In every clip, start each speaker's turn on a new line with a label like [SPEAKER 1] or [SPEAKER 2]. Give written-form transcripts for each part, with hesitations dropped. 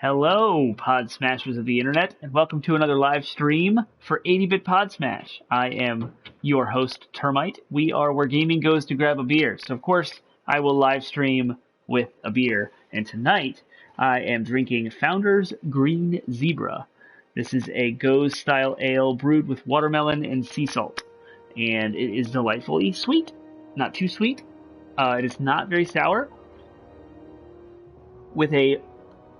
[SPEAKER 1] Hello, Pod Smashers of the Internet, and welcome to another live stream for 80-Bit Pod Smash. I am your host, Termite. We are where gaming goes to grab a beer. So, of course, I will live stream with a beer. And tonight, I am drinking Founder's Green Zebra. This is a Goes-style ale brewed with watermelon and sea salt. And it is delightfully sweet. Not too sweet. It is not very sour. With a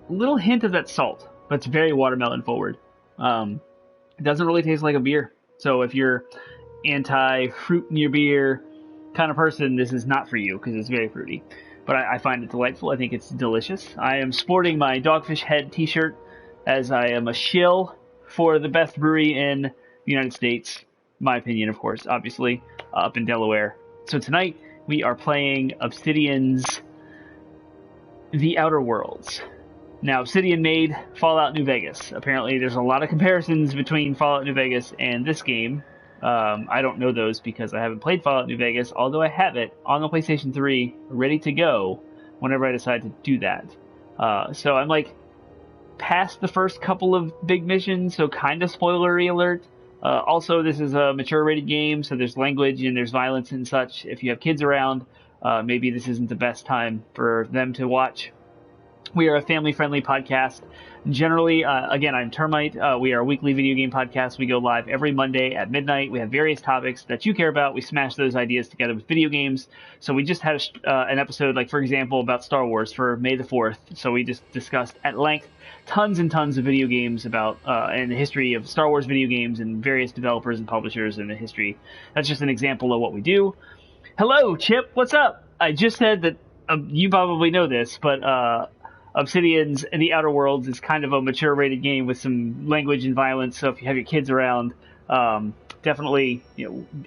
[SPEAKER 1] little hint of that salt, but it's very watermelon forward. It doesn't really taste like a beer. So if you're anti-fruit in your beer kind of person, this is not for you because it's very fruity. But I find it delightful. I think it's delicious. I am sporting my Dogfish Head t-shirt as I am a shill for the best brewery in the United States. My opinion, of course, obviously, up in Delaware. So tonight we are playing Obsidian's The Outer Worlds. Now, Obsidian made Fallout New Vegas. Apparently, there's a lot of comparisons between Fallout New Vegas and this game. I don't know those because I haven't played Fallout New Vegas, although I have it on the PlayStation 3 ready to go whenever I decide to do that. So I'm like past the first couple of big missions, so kind of spoilery alert. Also, this is a mature rated game, so there's language and there's violence and such. If you have kids around, maybe this isn't the best time for them to watch. We are a family-friendly podcast. Generally, again, I'm Termite. We are a weekly video game podcast. We go live every Monday at midnight. We have various topics that you care about. We smash those ideas together with video games. So we just had an episode, like, for example, about Star Wars for May the 4th. So we just discussed at length tons and tons of video games about and the history of Star Wars video games and various developers and publishers in the history. That's just an example of what we do. Hello, Chip. What's up? I just said that you probably know this, but Obsidian's The Outer Worlds is kind of a mature rated game with some language and violence, so if you have your kids around, definitely,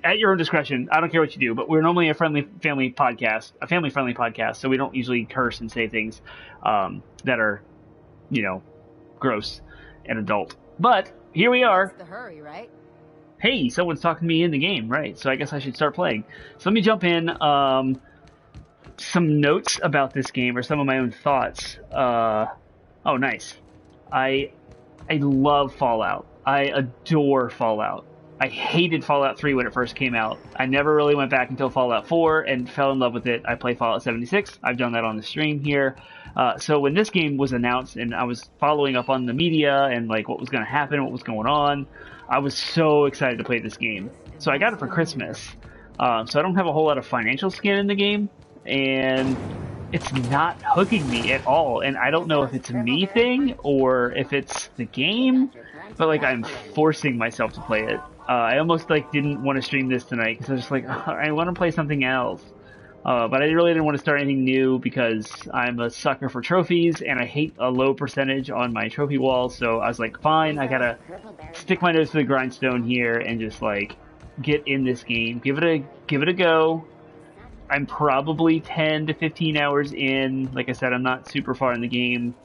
[SPEAKER 1] at your own discretion. I don't care what you do, but we're normally a family-friendly podcast, so we don't usually curse and say things that are, gross and adult. But here we are.
[SPEAKER 2] It's the hurry, right?
[SPEAKER 1] Hey, someone's talking to me in the game, right? So I guess I should start playing. So let me jump in. Some notes about this game, or some of my own thoughts. Oh, nice. I love Fallout. I adore Fallout. I hated Fallout 3 when it first came out. I never really went back until Fallout 4 and fell in love with it. I play Fallout 76. I've done that on the stream here. So when this game was announced and I was following up on the media and like what was going to happen, what was going on, I was so excited to play this game. So I got it for Christmas. So I don't have a whole lot of financial skin in the game. And it's not hooking me at all. And I don't know if it's a me thing or if it's the game, but like I'm forcing myself to play it. I almost like didn't want to stream this tonight because I was just like, I want to play something else. But I really didn't want to start anything new because I'm a sucker for trophies and I hate a low percentage on my trophy wall. So I was like, fine, I gotta stick my nose to the grindstone here and just like get in this game, give it a go. I'm probably 10 to 15 hours in. Like I said, I'm not super far in the game.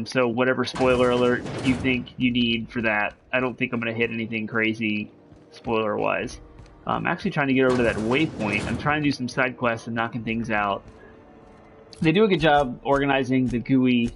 [SPEAKER 1] So whatever spoiler alert you think you need for that, I don't think I'm going to hit anything crazy spoiler-wise. I'm actually trying to get over to that waypoint. I'm trying to do some side quests and knocking things out. They do a good job organizing the GUI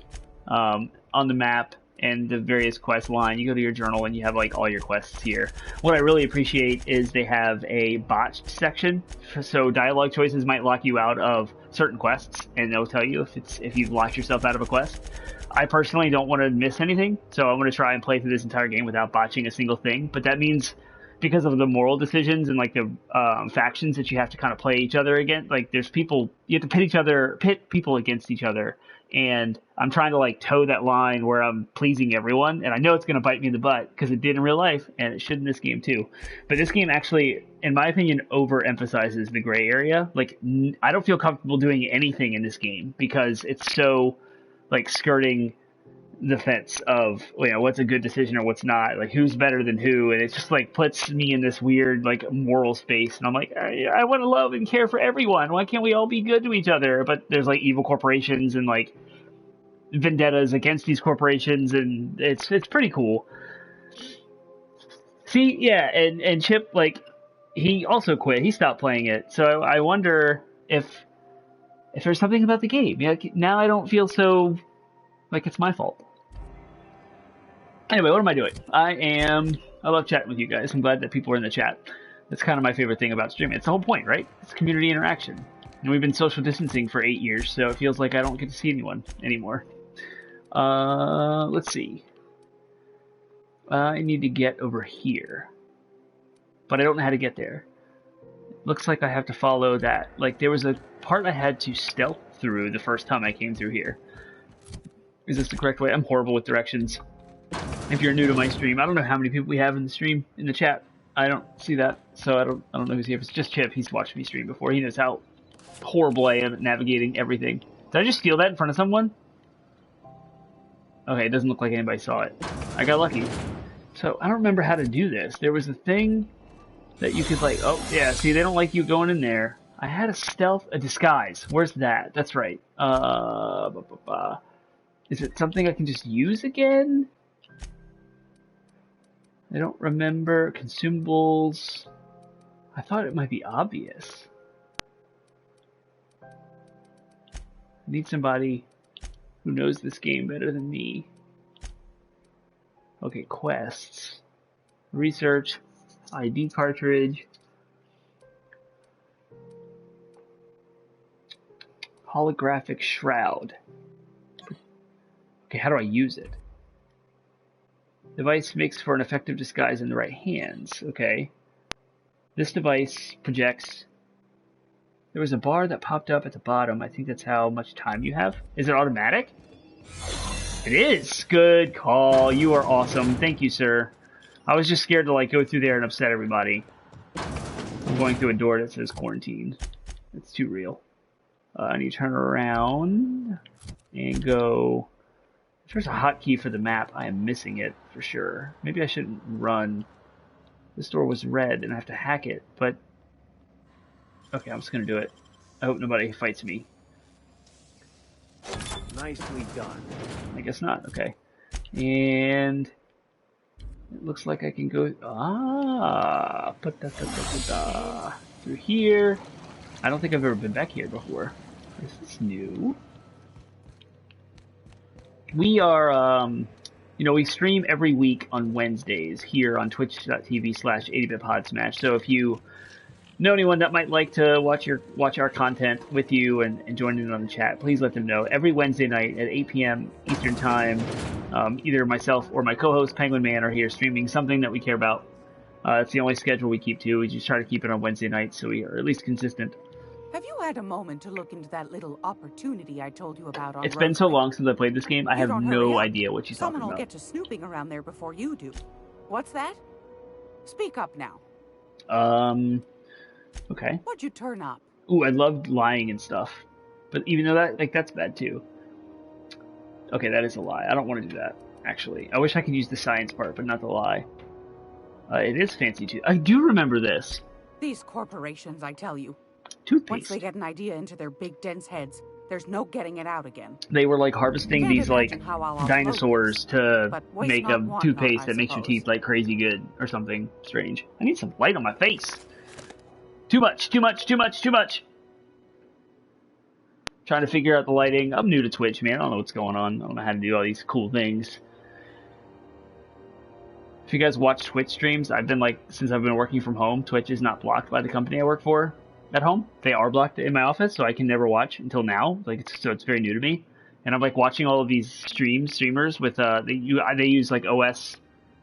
[SPEAKER 1] on the map and the various quest line. You go to your journal and you have like all your quests here. What I really appreciate is they have a botched section, so dialogue choices might lock you out of certain quests, and they'll tell you if you've locked yourself out of a quest. I personally don't want to miss anything, so I'm going to try and play through this entire game without botching a single thing, but that means because of the moral decisions and like the factions that you have to kind of play each other against, like there's people, you have to pit people against each other. And I'm trying to like toe that line where I'm pleasing everyone, and I know it's going to bite me in the butt because it did in real life, and it should in this game too. But this game actually, in my opinion, overemphasizes the gray area. Like, I don't feel comfortable doing anything in this game because it's so like skirting the fence of what's a good decision or what's not, like who's better than who, and it just like puts me in this weird like moral space, and I'm like, I want to love and care for everyone. Why can't we all be good to each other? But there's like evil corporations and like vendettas against these corporations, and it's pretty cool. See, yeah, and Chip, like, he also quit. He stopped playing it. So I wonder if there's something about the game. Now I don't feel so like it's my fault. Anyway, what am I doing? I love chatting with you guys. I'm glad that people are in the chat. That's kind of my favorite thing about streaming. It's the whole point, right? It's community interaction. And we've been social distancing for 8 years, so it feels like I don't get to see anyone anymore. Let's see. I need to get over here. But I don't know how to get there. Looks like I have to follow that. Like, there was a part I had to stealth through the first time I came through here. Is this the correct way? I'm horrible with directions. If you're new to my stream, I don't know how many people we have in the stream, in the chat. I don't see that, so I don't know who's here. If it's just Chip, he's watched me stream before. He knows how horrible I am at navigating everything. Did I just steal that in front of someone? Okay, it doesn't look like anybody saw it. I got lucky. So, I don't remember how to do this. There was a thing that you could like, oh, yeah, see, they don't like you going in there. I had a disguise. Where's that? That's right. Is it something I can just use again? I don't remember. Consumables. I thought it might be obvious. I need somebody who knows this game better than me. Okay, quests. Research. ID cartridge. Holographic shroud. Okay, how do I use it? Device makes for an effective disguise in the right hands. Okay. This device projects. There was a bar that popped up at the bottom. I think that's how much time you have. Is it automatic? It is. Good call. You are awesome. Thank you, sir. I was just scared to like go through there and upset everybody. I'm going through a door that says quarantine. It's too real. I need to turn around and go. If there's a hotkey for the map, I am missing it for sure. Maybe I shouldn't run. This door was red and I have to hack it, but okay, I'm just gonna do it. I hope nobody fights me.
[SPEAKER 2] Nicely done.
[SPEAKER 1] I guess not. Okay, and it looks like I can go. Through here. I don't think I've ever been back here before. This is new. We are, we stream every week on Wednesdays here on twitch.tv/80bitpodsmash. So if you know anyone that might like to watch our content with you and join in on the chat, please let them know. Every Wednesday night at 8 p.m. Eastern Time, either myself or my co-host Penguin Man are here streaming something that we care about. It's the only schedule we keep to. We just try to keep it on Wednesday nights so we are at least consistent.
[SPEAKER 3] Have you had a moment to look into that little opportunity I told you about on
[SPEAKER 1] It's been so long since I played this game, I have no idea what she's talking about.
[SPEAKER 3] Someone will get to snooping around there before you do. What's that? Speak up now.
[SPEAKER 1] Okay.
[SPEAKER 3] What'd you turn up?
[SPEAKER 1] Ooh, I loved lying and stuff. But even though that's bad too. Okay, that is a lie. I don't want to do that, actually. I wish I could use the science part, but not the lie. It is fancy too. I do remember this.
[SPEAKER 3] These corporations, I tell you.
[SPEAKER 1] Toothpaste.
[SPEAKER 3] Once they get an idea into their big dense heads, there's no getting it out again.
[SPEAKER 1] They were like harvesting these like dinosaurs to make a toothpaste that makes your teeth like crazy good or something strange. I need some light on my face. Too much. Trying to figure out the lighting. I'm new to Twitch, man. I don't know what's going on. I don't know how to do all these cool things. If you guys watch Twitch streams, since I've been working from home, Twitch is not blocked by the company I work for at home. They are blocked in my office, so I can never watch until now. It's very new to me. And I'm like watching all of these streamers with they use like OBS,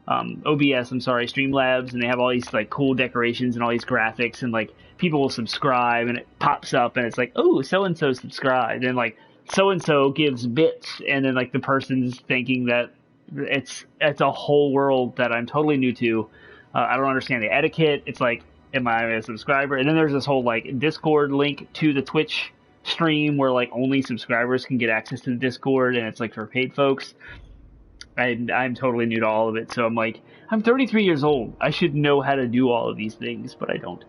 [SPEAKER 1] Streamlabs, and they have all these like cool decorations and all these graphics, and like people will subscribe and it pops up and it's like, oh, so and so subscribed, and like so and so gives bits, and then like the person's thinking that it's a whole world that I'm totally new to. I don't understand the etiquette. It's like, am I a subscriber? And then there's this whole like Discord link to the Twitch stream where like only subscribers can get access to the Discord, and it's like for paid folks. I'm totally new to all of it, so I'm like, I'm 33 years old. I should know how to do all of these things, but I don't.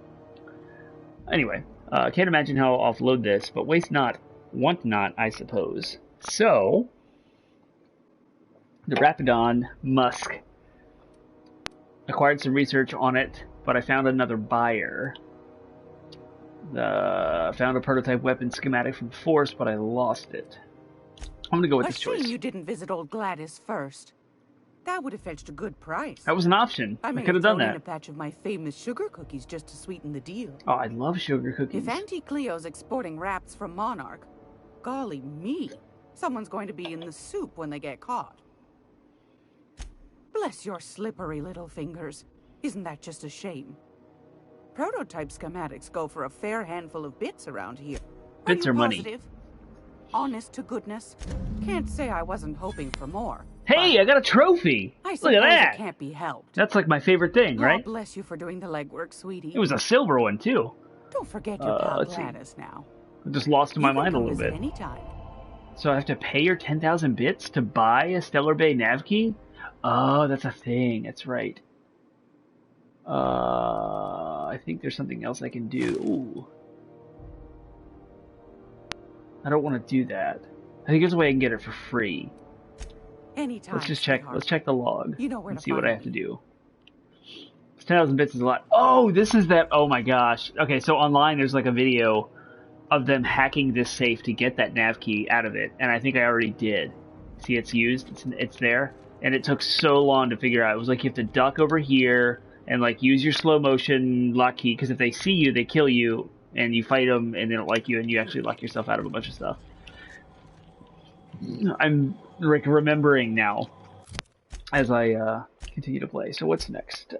[SPEAKER 1] Anyway, can't imagine how I'll offload this, but waste not, want not, I suppose. So, the Rapidon Musk. Acquired some research on it, but I found another buyer. Found a prototype weapon schematic from Force, but I lost it. I'm gonna go with this choice.
[SPEAKER 3] You didn't visit old Gladys first. That would have fetched a good price.
[SPEAKER 1] That was an option. I
[SPEAKER 3] may
[SPEAKER 1] could have done
[SPEAKER 3] thrown in
[SPEAKER 1] that.
[SPEAKER 3] a batch of my famous sugar cookies just to sweeten the deal.
[SPEAKER 1] Oh, I love sugar cookies.
[SPEAKER 3] If Auntie Cleo's exporting wraps from Monarch, golly me, someone's going to be in the soup when they get caught. Bless your slippery little fingers. Isn't that just a shame? Prototype schematics go for a fair handful of bits around here.
[SPEAKER 1] Bits are money.
[SPEAKER 3] Positive? Honest to goodness? Can't say I wasn't hoping for more.
[SPEAKER 1] Hey, I got a trophy! Look at that!
[SPEAKER 3] It can't be helped.
[SPEAKER 1] That's like my favorite thing, right?
[SPEAKER 3] God bless you for doing the legwork, sweetie.
[SPEAKER 1] It was a silver one, too.
[SPEAKER 3] Don't forget your pal Gladys now.
[SPEAKER 1] I just lost in my mind a little bit.
[SPEAKER 3] Anytime.
[SPEAKER 1] So I have to pay her 10,000 bits to buy a Stellar Bay nav key? Oh, that's a thing. That's right. I think there's something else I can do. Ooh. I don't want to do that. I think there's a way I can get it for free.
[SPEAKER 3] Anytime.
[SPEAKER 1] Let's just check. Let's check the log.
[SPEAKER 3] You know where
[SPEAKER 1] and
[SPEAKER 3] to
[SPEAKER 1] see what
[SPEAKER 3] find
[SPEAKER 1] I have to do. 10,000 bits is a lot. Oh, this is that. Oh my gosh. Okay, so online there's like a video of them hacking this safe to get that nav key out of it, and I think I already did. See, it's used. It's there, and it took so long to figure out. It was like you have to duck over here and like use your slow motion lock key, because if they see you, they kill you, and you fight them, and they don't like you, and you actually lock yourself out of a bunch of stuff. I'm like remembering now as I continue to play. So what's next?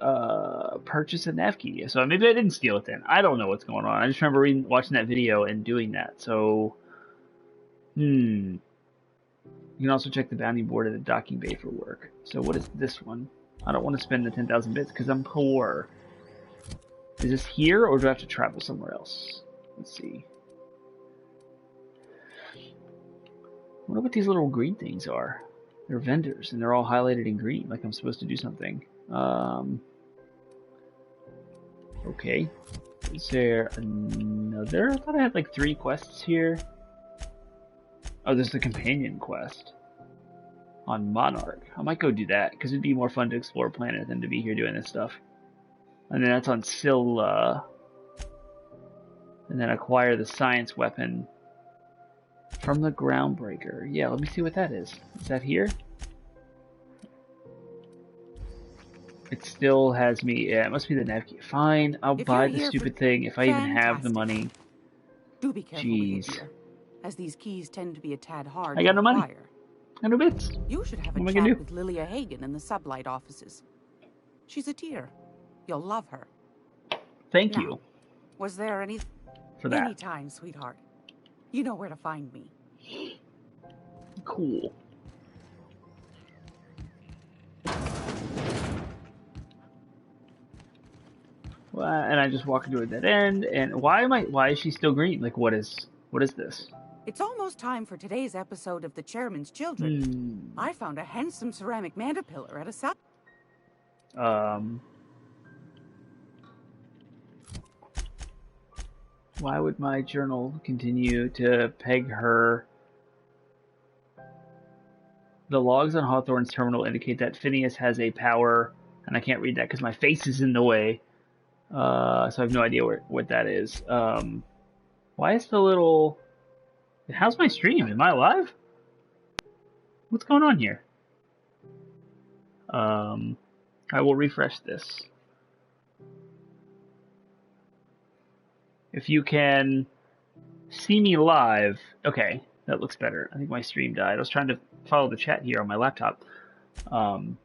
[SPEAKER 1] Purchase a nav key. So maybe I didn't steal it then. I don't know what's going on. I just remember watching that video and doing that. So, you can also check the bounty board at the docking bay for work. So what is this one? I don't want to spend the 10,000 bits because I'm poor. Is this here, or do I have to travel somewhere else? Let's see. I wonder what these little green things are. They're vendors, and they're all highlighted in green, like I'm supposed to do something. Okay. Is there another? I thought I had like 3 quests here. Oh, there's the companion quest on Monarch. I might go do that, because it'd be more fun to explore planet than to be here doing this stuff. And then that's on Scylla. And then acquire the science weapon from the Groundbreaker. Yeah, let me see what that is. Is that here? It still has me. Yeah, it must be the nav key. Fine, I'll buy the stupid thing if I even have the money.
[SPEAKER 3] Do be careful
[SPEAKER 1] Jeez.
[SPEAKER 3] with it here, as these keys tend to be a tad hard
[SPEAKER 1] I got
[SPEAKER 3] to
[SPEAKER 1] no money.
[SPEAKER 3] acquire.
[SPEAKER 1] I got no bits.
[SPEAKER 3] You should have
[SPEAKER 1] What am
[SPEAKER 3] a
[SPEAKER 1] I gonna
[SPEAKER 3] chat
[SPEAKER 1] do?
[SPEAKER 3] with Lilia Hagen in the Sublight offices. She's a dear. You'll love her.
[SPEAKER 1] Thank
[SPEAKER 3] Now,
[SPEAKER 1] you
[SPEAKER 3] was there any
[SPEAKER 1] for that.
[SPEAKER 3] time, sweetheart? You know where to find me.
[SPEAKER 1] Cool. Well, and I just walk into a dead end. And why is she still green? Like, what is this?
[SPEAKER 3] It's almost time for today's episode of The Chairman's Children. I found a handsome ceramic mandapillar at a sub.
[SPEAKER 1] Why would my journal continue to peg her? The logs on Hawthorne's terminal indicate that Phineas has a power, and I can't read that because my face is in the way. So I have no idea what that is. Why is the little... How's my stream? Am I live? What's going on here? I will refresh this. If you can see me live... Okay, that looks better. I think my stream died. I was trying to follow the chat here on my laptop. I'm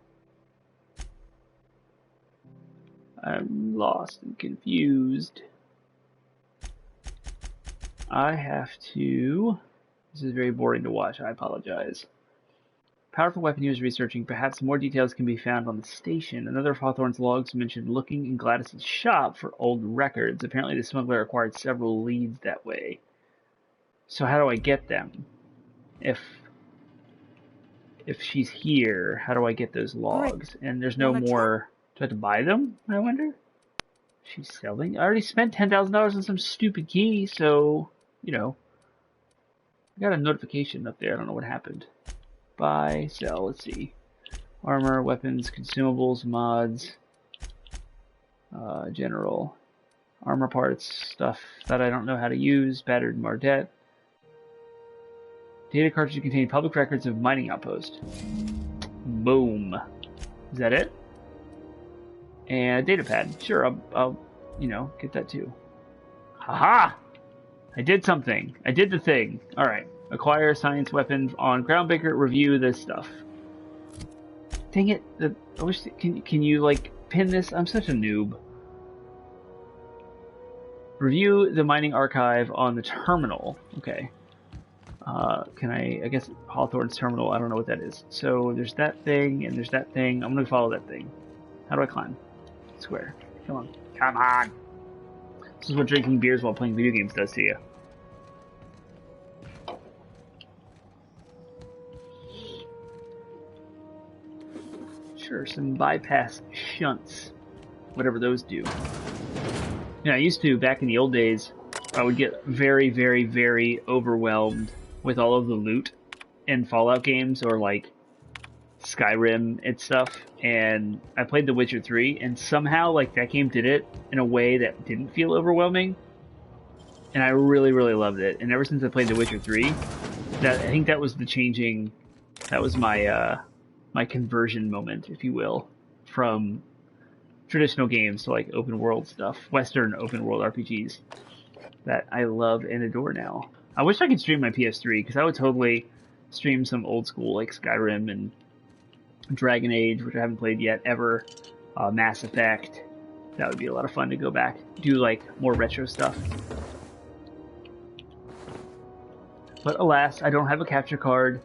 [SPEAKER 1] lost and confused. I have to... This is very boring to watch. I apologize. Powerful weapon he was researching. Perhaps more details can be found on the station. Another of Hawthorne's logs mentioned looking in Gladys's shop for old records. Apparently the smuggler acquired several leads that way. So how do I get them? If she's here, how do I get those logs? And there's no more... Do I have to buy them, I wonder? She's selling? I already spent $10,000 on some stupid key, so, you know. I got a notification up there. I don't know what happened. Buy, sell, let's see. Armor, weapons, consumables, mods, general. Armor parts, stuff that I don't know how to use, battered Mardet. Data cartridge containing public records of mining outpost. Boom. Is that it? And a data pad. Sure, I'll get that too. Haha! I did something. I did the thing. Alright. Acquire science weapon on Groundbreaker. Review this stuff. Dang it. I wish... Can you, like, pin this? I'm such a noob. Review the mining archive on the terminal. Okay. Can I guess Hawthorne's terminal, I don't know what that is. So there's that thing, and there's that thing. I'm gonna follow that thing. How do I climb? Square. Come on. Come on! This is what drinking beers while playing video games does to you. Sure, some bypass shunts. Whatever those do. Yeah, I used to, back in the old days, I would get very, very, very overwhelmed with all of the loot in Fallout games, or like Skyrim and stuff, and I played The Witcher 3, and somehow like that game did it in a way that didn't feel overwhelming, and I really, really loved it. And ever since I played The Witcher 3, I think that was my my conversion moment, if you will, from traditional games to like open world stuff, Western open world RPGs that I love and adore now. I wish I could stream my PS3, because I would totally stream some old school like Skyrim and Dragon Age, which I haven't played yet ever, Mass Effect. That would be a lot of fun to go back, do like more retro stuff. But alas, I don't have a capture card.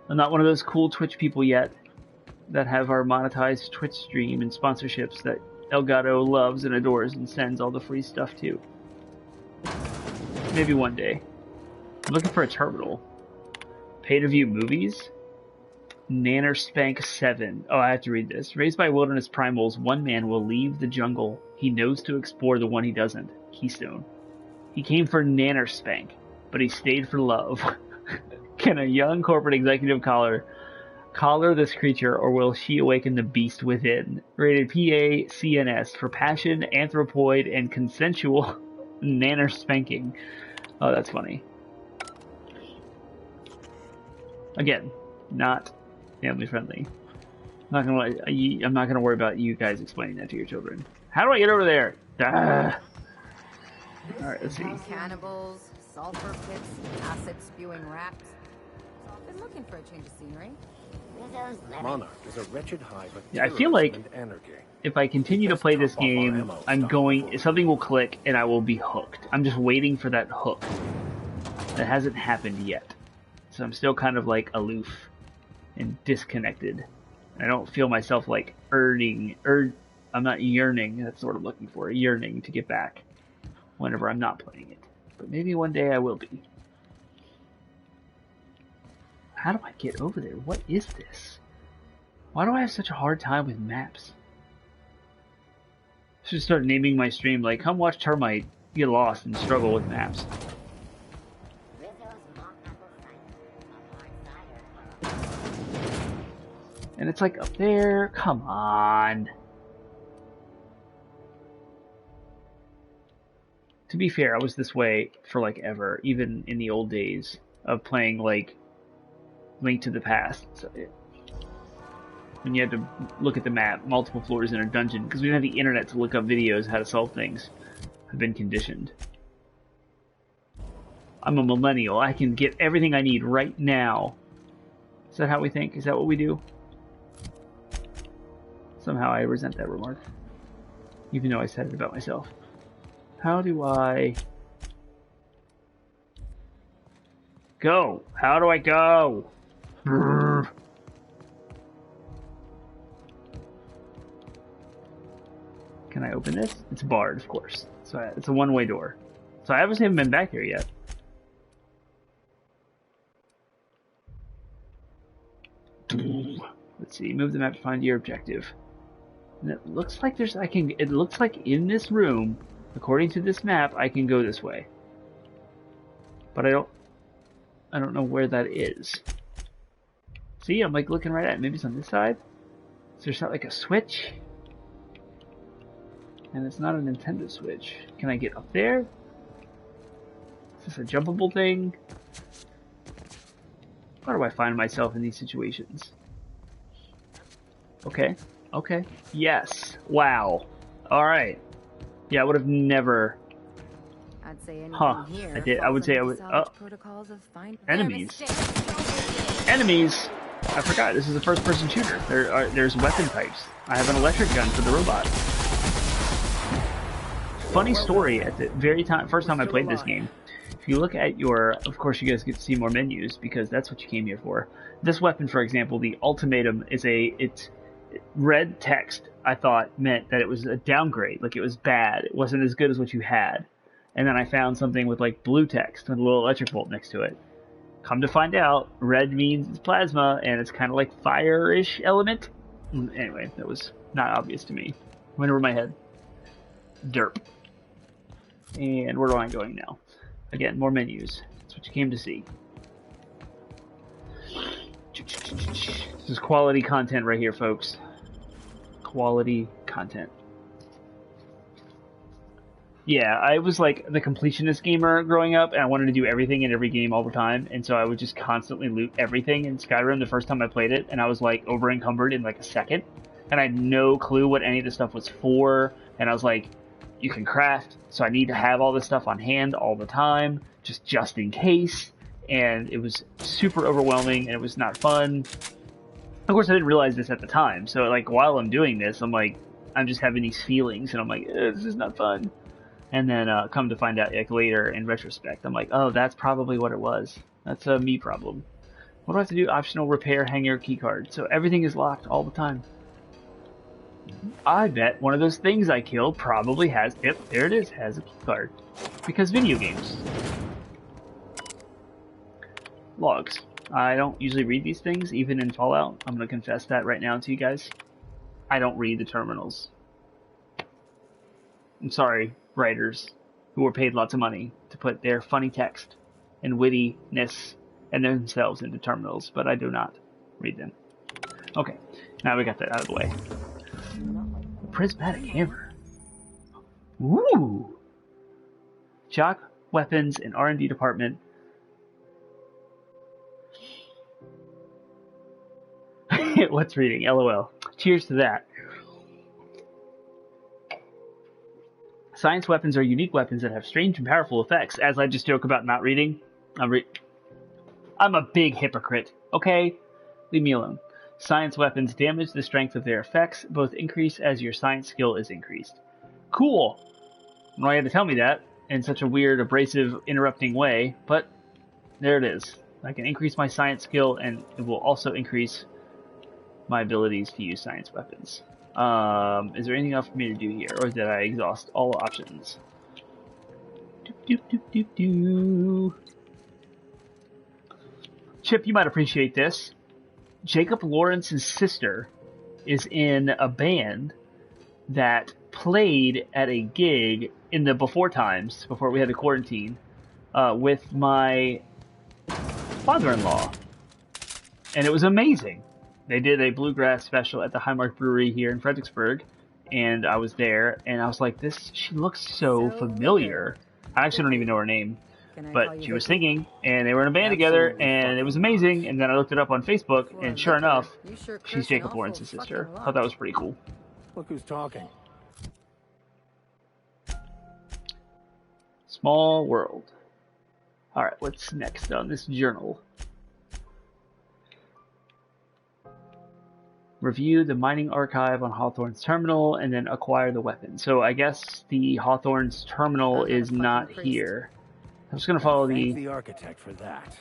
[SPEAKER 1] I'm not one of those cool Twitch people yet that have our monetized Twitch stream and sponsorships that Elgato loves and adores and sends all the free stuff to. Maybe one day. I'm looking for a terminal. Pay to view movies? Nanner Spank 7. Oh, I have to read this. Raised by wilderness primals, one man will leave the jungle he knows to explore the one he doesn't. Keystone. He came for Nanner Spank, but he stayed for love. Can a young corporate executive collar this creature, or will she awaken the beast within? Rated PA CNS for passion, anthropoid, and consensual nanner spanking. Oh, that's funny. Again, not family friendly. I'm not gonna worry about you guys explaining that to your children. How do I get over there? Ah. All right, let's see.
[SPEAKER 2] Cannibals, sulfur pits, acid spewing rats. Been looking for a change of scenery.
[SPEAKER 4] Monarch is a wretched hive of
[SPEAKER 1] Yeah, I feel like
[SPEAKER 4] anarchy.
[SPEAKER 1] if I continue to play this game, something will click and I will be hooked. I'm just waiting for that hook. That hasn't happened yet. So I'm still kind of like aloof and disconnected. I don't feel myself like I'm not yearning, that's what I'm looking for, yearning to get back whenever I'm not playing it. But maybe one day I will be. How do I get over there? What is this? Why do I have such a hard time with maps? I should start naming my stream like, come watch Termite get lost and struggle with maps. And it's like up there, come on. To be fair, I was this way for like ever, even in the old days of playing like Link to the Past. So when you had to look at the map, multiple floors in a dungeon, because we didn't have the internet to look up videos how to solve things. I've been conditioned. I'm a millennial. I can get everything I need right now. Is that how we think? Is that what we do? Somehow I resent that remark, even though I said it about myself. How do I go? How do I go? Brrr. Can I open this? It's barred, of course. So it's a one-way door. So I obviously haven't been back here yet. Let's see. Move the map to find your objective. And it looks like it looks like in this room, according to this map, I can go this way. But I don't know where that is. See, I'm like looking right at it. Maybe it's on this side. So there's not like a switch. And it's not a Nintendo Switch. Can I get up there? Is this a jumpable thing? How do I find myself in these situations? Okay. Okay. Yes. Wow. All right. Yeah, I would have never.
[SPEAKER 2] I'd say anything
[SPEAKER 1] Huh.
[SPEAKER 2] here
[SPEAKER 1] I did. I
[SPEAKER 2] falls
[SPEAKER 1] would say I
[SPEAKER 2] under the
[SPEAKER 1] would.
[SPEAKER 2] salvage protocols of fine.
[SPEAKER 1] Enemies.
[SPEAKER 2] Their mistake.
[SPEAKER 1] Enemies. I forgot. This is a first-person shooter. There's weapon types. I have an electric gun for the robot. Funny story. At the first time I played this game, if you look at your, of course, you guys get to see more menus because that's what you came here for. This weapon, for example, the ultimatum is it's red text. I thought meant that it was a downgrade, like it was bad. It wasn't as good as what you had. And then I found something with like blue text with a little electric bolt next to it. Come to find out, red means it's plasma, and it's kind of like fire-ish element. Anyway, that was not obvious to me. Went over my head. Derp. And where am I going now? Again, more menus. That's what you came to see. This is quality content right here, folks. Quality content. Yeah, I was like the completionist gamer growing up, and I wanted to do everything in every game all the time, and so I would just constantly loot everything in Skyrim the first time I played it, and I was like over encumbered in like a second, and I had no clue what any of the stuff was for, and I was like, you can craft, so I need to have all this stuff on hand all the time, just in case, and it was super overwhelming, and it was not fun. Of course, I didn't realize this at the time, so like while I'm doing this, I'm just having these feelings, and I'm like, this is not fun. And then come to find out like later in retrospect, I'm like, oh, that's probably what it was. That's a me problem. What do I have to do? Optional repair hanger keycard. So everything is locked all the time. I bet one of those things I killed probably has, yep, there it is, has a keycard. Because video games. Logs. I don't usually read these things, even in Fallout. I'm going to confess that right now to you guys. I don't read the terminals. I'm sorry, writers who were paid lots of money to put their funny text and wittiness and themselves into terminals, but I do not read them. Okay, now we got that out of the way. Prismatic hammer. Ooh! Shock, weapons, and R&D department. What's reading? LOL. Cheers to that. Science weapons are unique weapons that have strange and powerful effects. As I just joke about not reading, I'm a big hypocrite. Okay? Leave me alone. Science weapons damage the strength of their effects. Both increase as your science skill is increased. Cool! Well, you had to tell me that in such a weird, abrasive, interrupting way, but there it is. I can increase my science skill, and it will also increase my abilities to use science weapons. Is there anything else for me to do here, or did I exhaust all options? Chip, you might appreciate this. Jacob Lawrence's sister is in a band that played at a gig in the before times, before we had to quarantine, with my father-in-law. And it was amazing. They did a bluegrass special at the Highmark Brewery here in Fredericksburg, and I was there, and I was like, she looks so familiar. I actually don't even know her name, but she was singing, and they were in a band together, and it was amazing, and then I looked it up on Facebook, and sure enough, she's Jacob Lawrence's sister. I thought that was pretty cool.
[SPEAKER 4] Look who's talking.
[SPEAKER 1] Small world. Alright, what's next on this journal? Review the mining archive on Hawthorne's terminal, and then acquire the weapon. So I guess the Hawthorne's terminal is not here. I'm just gonna follow
[SPEAKER 4] the architect for that.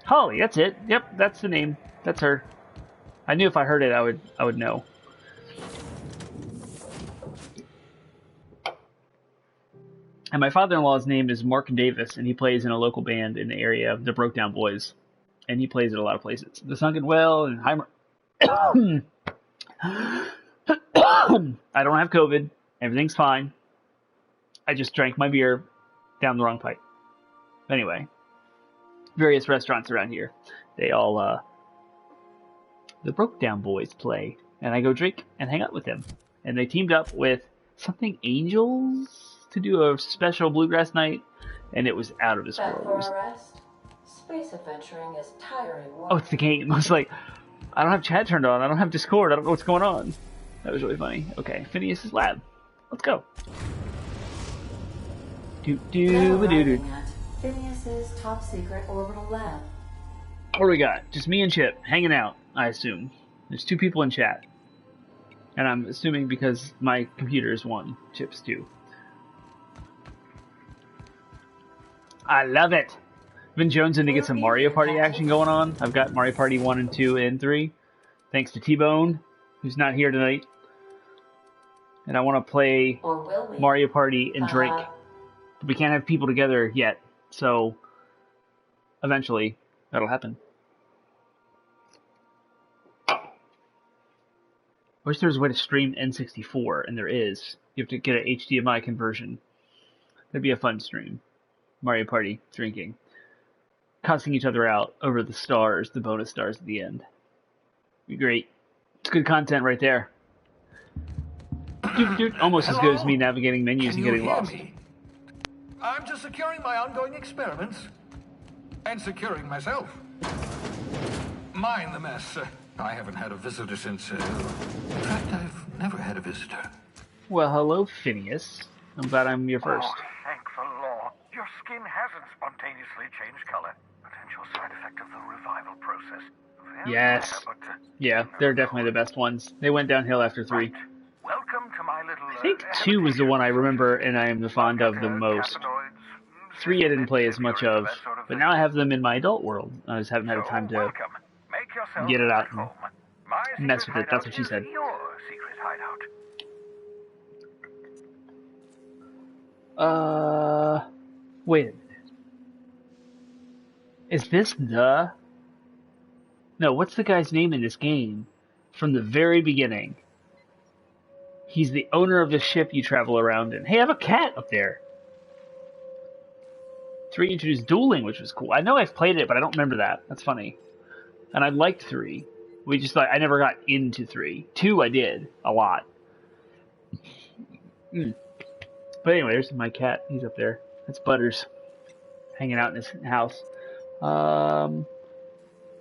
[SPEAKER 1] Holly, that's it. Yep, that's the name. That's her. I knew if I heard it, I would know. And my father-in-law's name is Mark Davis, and he plays in a local band in the area, the Broke Down Boys, and he plays at a lot of places. The Sunken Well and Heimer. I don't have COVID. Everything's fine. I just drank my beer down the wrong pipe. Anyway, various restaurants around here, they all, the Broke Down Boys play, and I go drink and hang out with them. And they teamed up with something Angels to do a special bluegrass night, and it was out of this world.
[SPEAKER 5] Space adventuring is tiring work.
[SPEAKER 1] Oh, it's the game. I was like, I don't have chat turned on. I don't have Discord. I don't know what's going on. That was really funny. Okay, Phineas's lab. Let's go.
[SPEAKER 5] Now arriving at Phineas's top secret orbital lab.
[SPEAKER 1] What do we got? Just me and Chip hanging out, I assume. There's 2 people in chat. And I'm assuming because my computer is 1, Chip's 2. I love it. I've been jonesing to get some Mario Party action going on. I've got Mario Party 1 and 2 and 3. Thanks to T-Bone, who's not here tonight. And I want to play
[SPEAKER 5] Or will we?
[SPEAKER 1] Mario Party and drink. But we can't have people together yet. So, eventually, that'll happen. I wish there was a way to stream N64, and there is. You have to get an HDMI conversion. That'd be a fun stream. Mario Party, drinking. Cussing each other out over the stars, the bonus stars at the end. Be great. It's good content right there. Almost as good as me navigating menus and getting lost.
[SPEAKER 6] Me? I'm just securing my ongoing experiments. And securing myself. Mind the mess. I haven't had a visitor since... in fact, I've never had a visitor.
[SPEAKER 1] Well, hello, Phineas. I'm glad I'm your first.
[SPEAKER 7] Oh, thank the law. Your skin hasn't spontaneously changed color. Potential side effect of the revival process. Very
[SPEAKER 1] Yes.
[SPEAKER 7] rare, but,
[SPEAKER 1] Yeah, they're definitely the best ones. They went downhill after 3.
[SPEAKER 7] Right. Welcome to my little...
[SPEAKER 1] I think 2 was the one I remember and I am the fond of the most. 3 I didn't play as much of, but now I have them in my adult world. I just haven't had a time to get it out and mess with it. That's what she said.
[SPEAKER 7] Your secret hideout.
[SPEAKER 1] Wait a minute. Is this the... No, what's the guy's name in this game? From the very beginning. He's the owner of the ship you travel around in. Hey, I have a cat up there. 3 introduced dueling, which was cool. I know I've played it, but I don't remember that. That's funny. And I liked 3. We just I never got into 3. 2 I did. A lot. But anyway, there's my cat. He's up there. That's Butters. Hanging out in his house.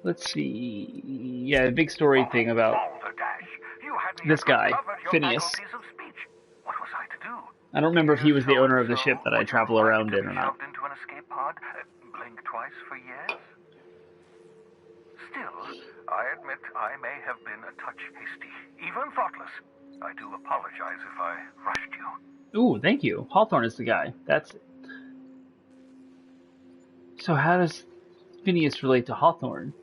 [SPEAKER 1] Let's see. Yeah, the big story thing about this guy, Phineas.
[SPEAKER 7] What was I to do?
[SPEAKER 1] I don't remember if he was the owner of the ship that I travel around in or not.
[SPEAKER 7] Into an escape pod, blink twice for yes? Still, I admit I may have been a touch hasty, even thoughtless. I do apologize if I rushed you.
[SPEAKER 1] Ooh, thank you. Hawthorne is the guy. That's it. So how does Phineas relate to Hawthorne?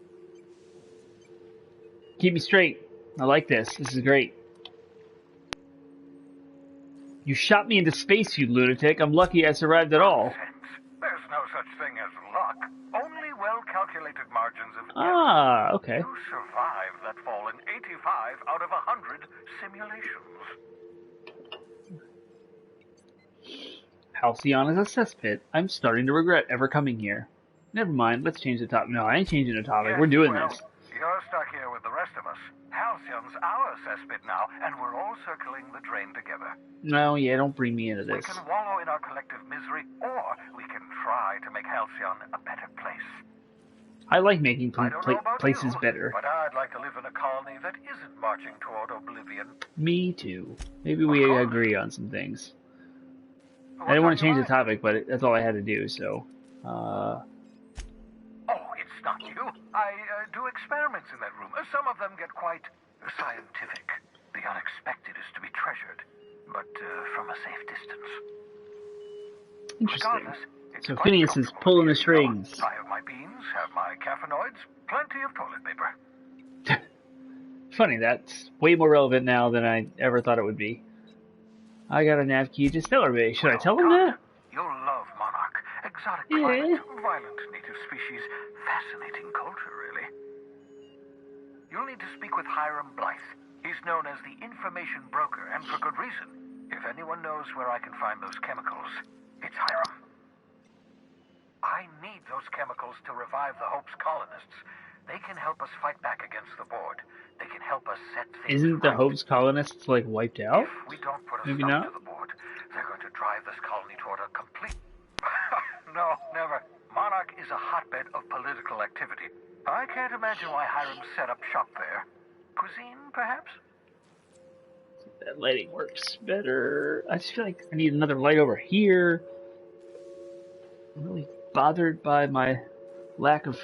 [SPEAKER 1] Keep me straight. I like this. This is great. You shot me into space, you lunatic. I'm lucky I survived at all.
[SPEAKER 7] There's no such thing as luck. Only well-calculated margins of error.
[SPEAKER 1] Ah, okay.
[SPEAKER 7] You survived that fall in 85 out of 100 simulations.
[SPEAKER 1] Halcyon is a cesspit. I'm starting to regret ever coming here. Never mind, let's change the topic. No, I ain't changing the topic.
[SPEAKER 7] Yes,
[SPEAKER 1] We're doing
[SPEAKER 7] well,
[SPEAKER 1] this.
[SPEAKER 7] You're stuck here with the rest of us. Halcyon's our cesspit now, and we're all circling the drain together.
[SPEAKER 1] No, yeah, don't bring me into
[SPEAKER 7] We
[SPEAKER 1] this.
[SPEAKER 7] can wallow in our collective misery, or we can try to make Halcyon a better place.
[SPEAKER 1] I like making
[SPEAKER 7] I don't know about
[SPEAKER 1] places
[SPEAKER 7] you,
[SPEAKER 1] better.
[SPEAKER 7] but I'd like to live in a colony that isn't marching toward oblivion.
[SPEAKER 1] Me too. Maybe we agree on some things. I didn't want to change the
[SPEAKER 7] What's on
[SPEAKER 1] topic, but that's all I had to do, so...
[SPEAKER 7] Oh, it's not you. I do experiments in that room. Some of them get quite scientific. The unexpected is to be treasured, but from a safe distance.
[SPEAKER 1] Interesting.
[SPEAKER 7] Regardless, it's
[SPEAKER 1] So
[SPEAKER 7] quite
[SPEAKER 1] Phineas is
[SPEAKER 7] comfortable
[SPEAKER 1] pulling the
[SPEAKER 7] here, you know.
[SPEAKER 1] strings.
[SPEAKER 7] I have my beans, have my caffeinoids, plenty of toilet paper.
[SPEAKER 1] Funny, that's way more relevant now than I ever thought it would be. I got a nav key to Stellar Bay. Should I tell him that?
[SPEAKER 7] You'll love Monarch. Exotic
[SPEAKER 1] Yeah.
[SPEAKER 7] climate, violent native species, fascinating culture, really. You'll need to speak with Hiram Blythe. He's known as the information broker, and for good reason. If anyone knows where I can find those chemicals, it's Hiram. I need those chemicals to revive the Hope's colonists. They can help us fight back against the board. They can help us set things
[SPEAKER 1] Isn't the
[SPEAKER 7] right.
[SPEAKER 1] Hope's colonists, like, wiped out?
[SPEAKER 7] If we don't put a
[SPEAKER 1] Maybe
[SPEAKER 7] stop
[SPEAKER 1] not.
[SPEAKER 7] to the board, they're going to drive this colony toward a complete... No, never. Monarch is a hotbed of political activity. I can't imagine why Hiram set up shop there. Cuisine, perhaps?
[SPEAKER 1] That lighting works better. I just feel like I need another light over here. I'm really bothered by my lack of...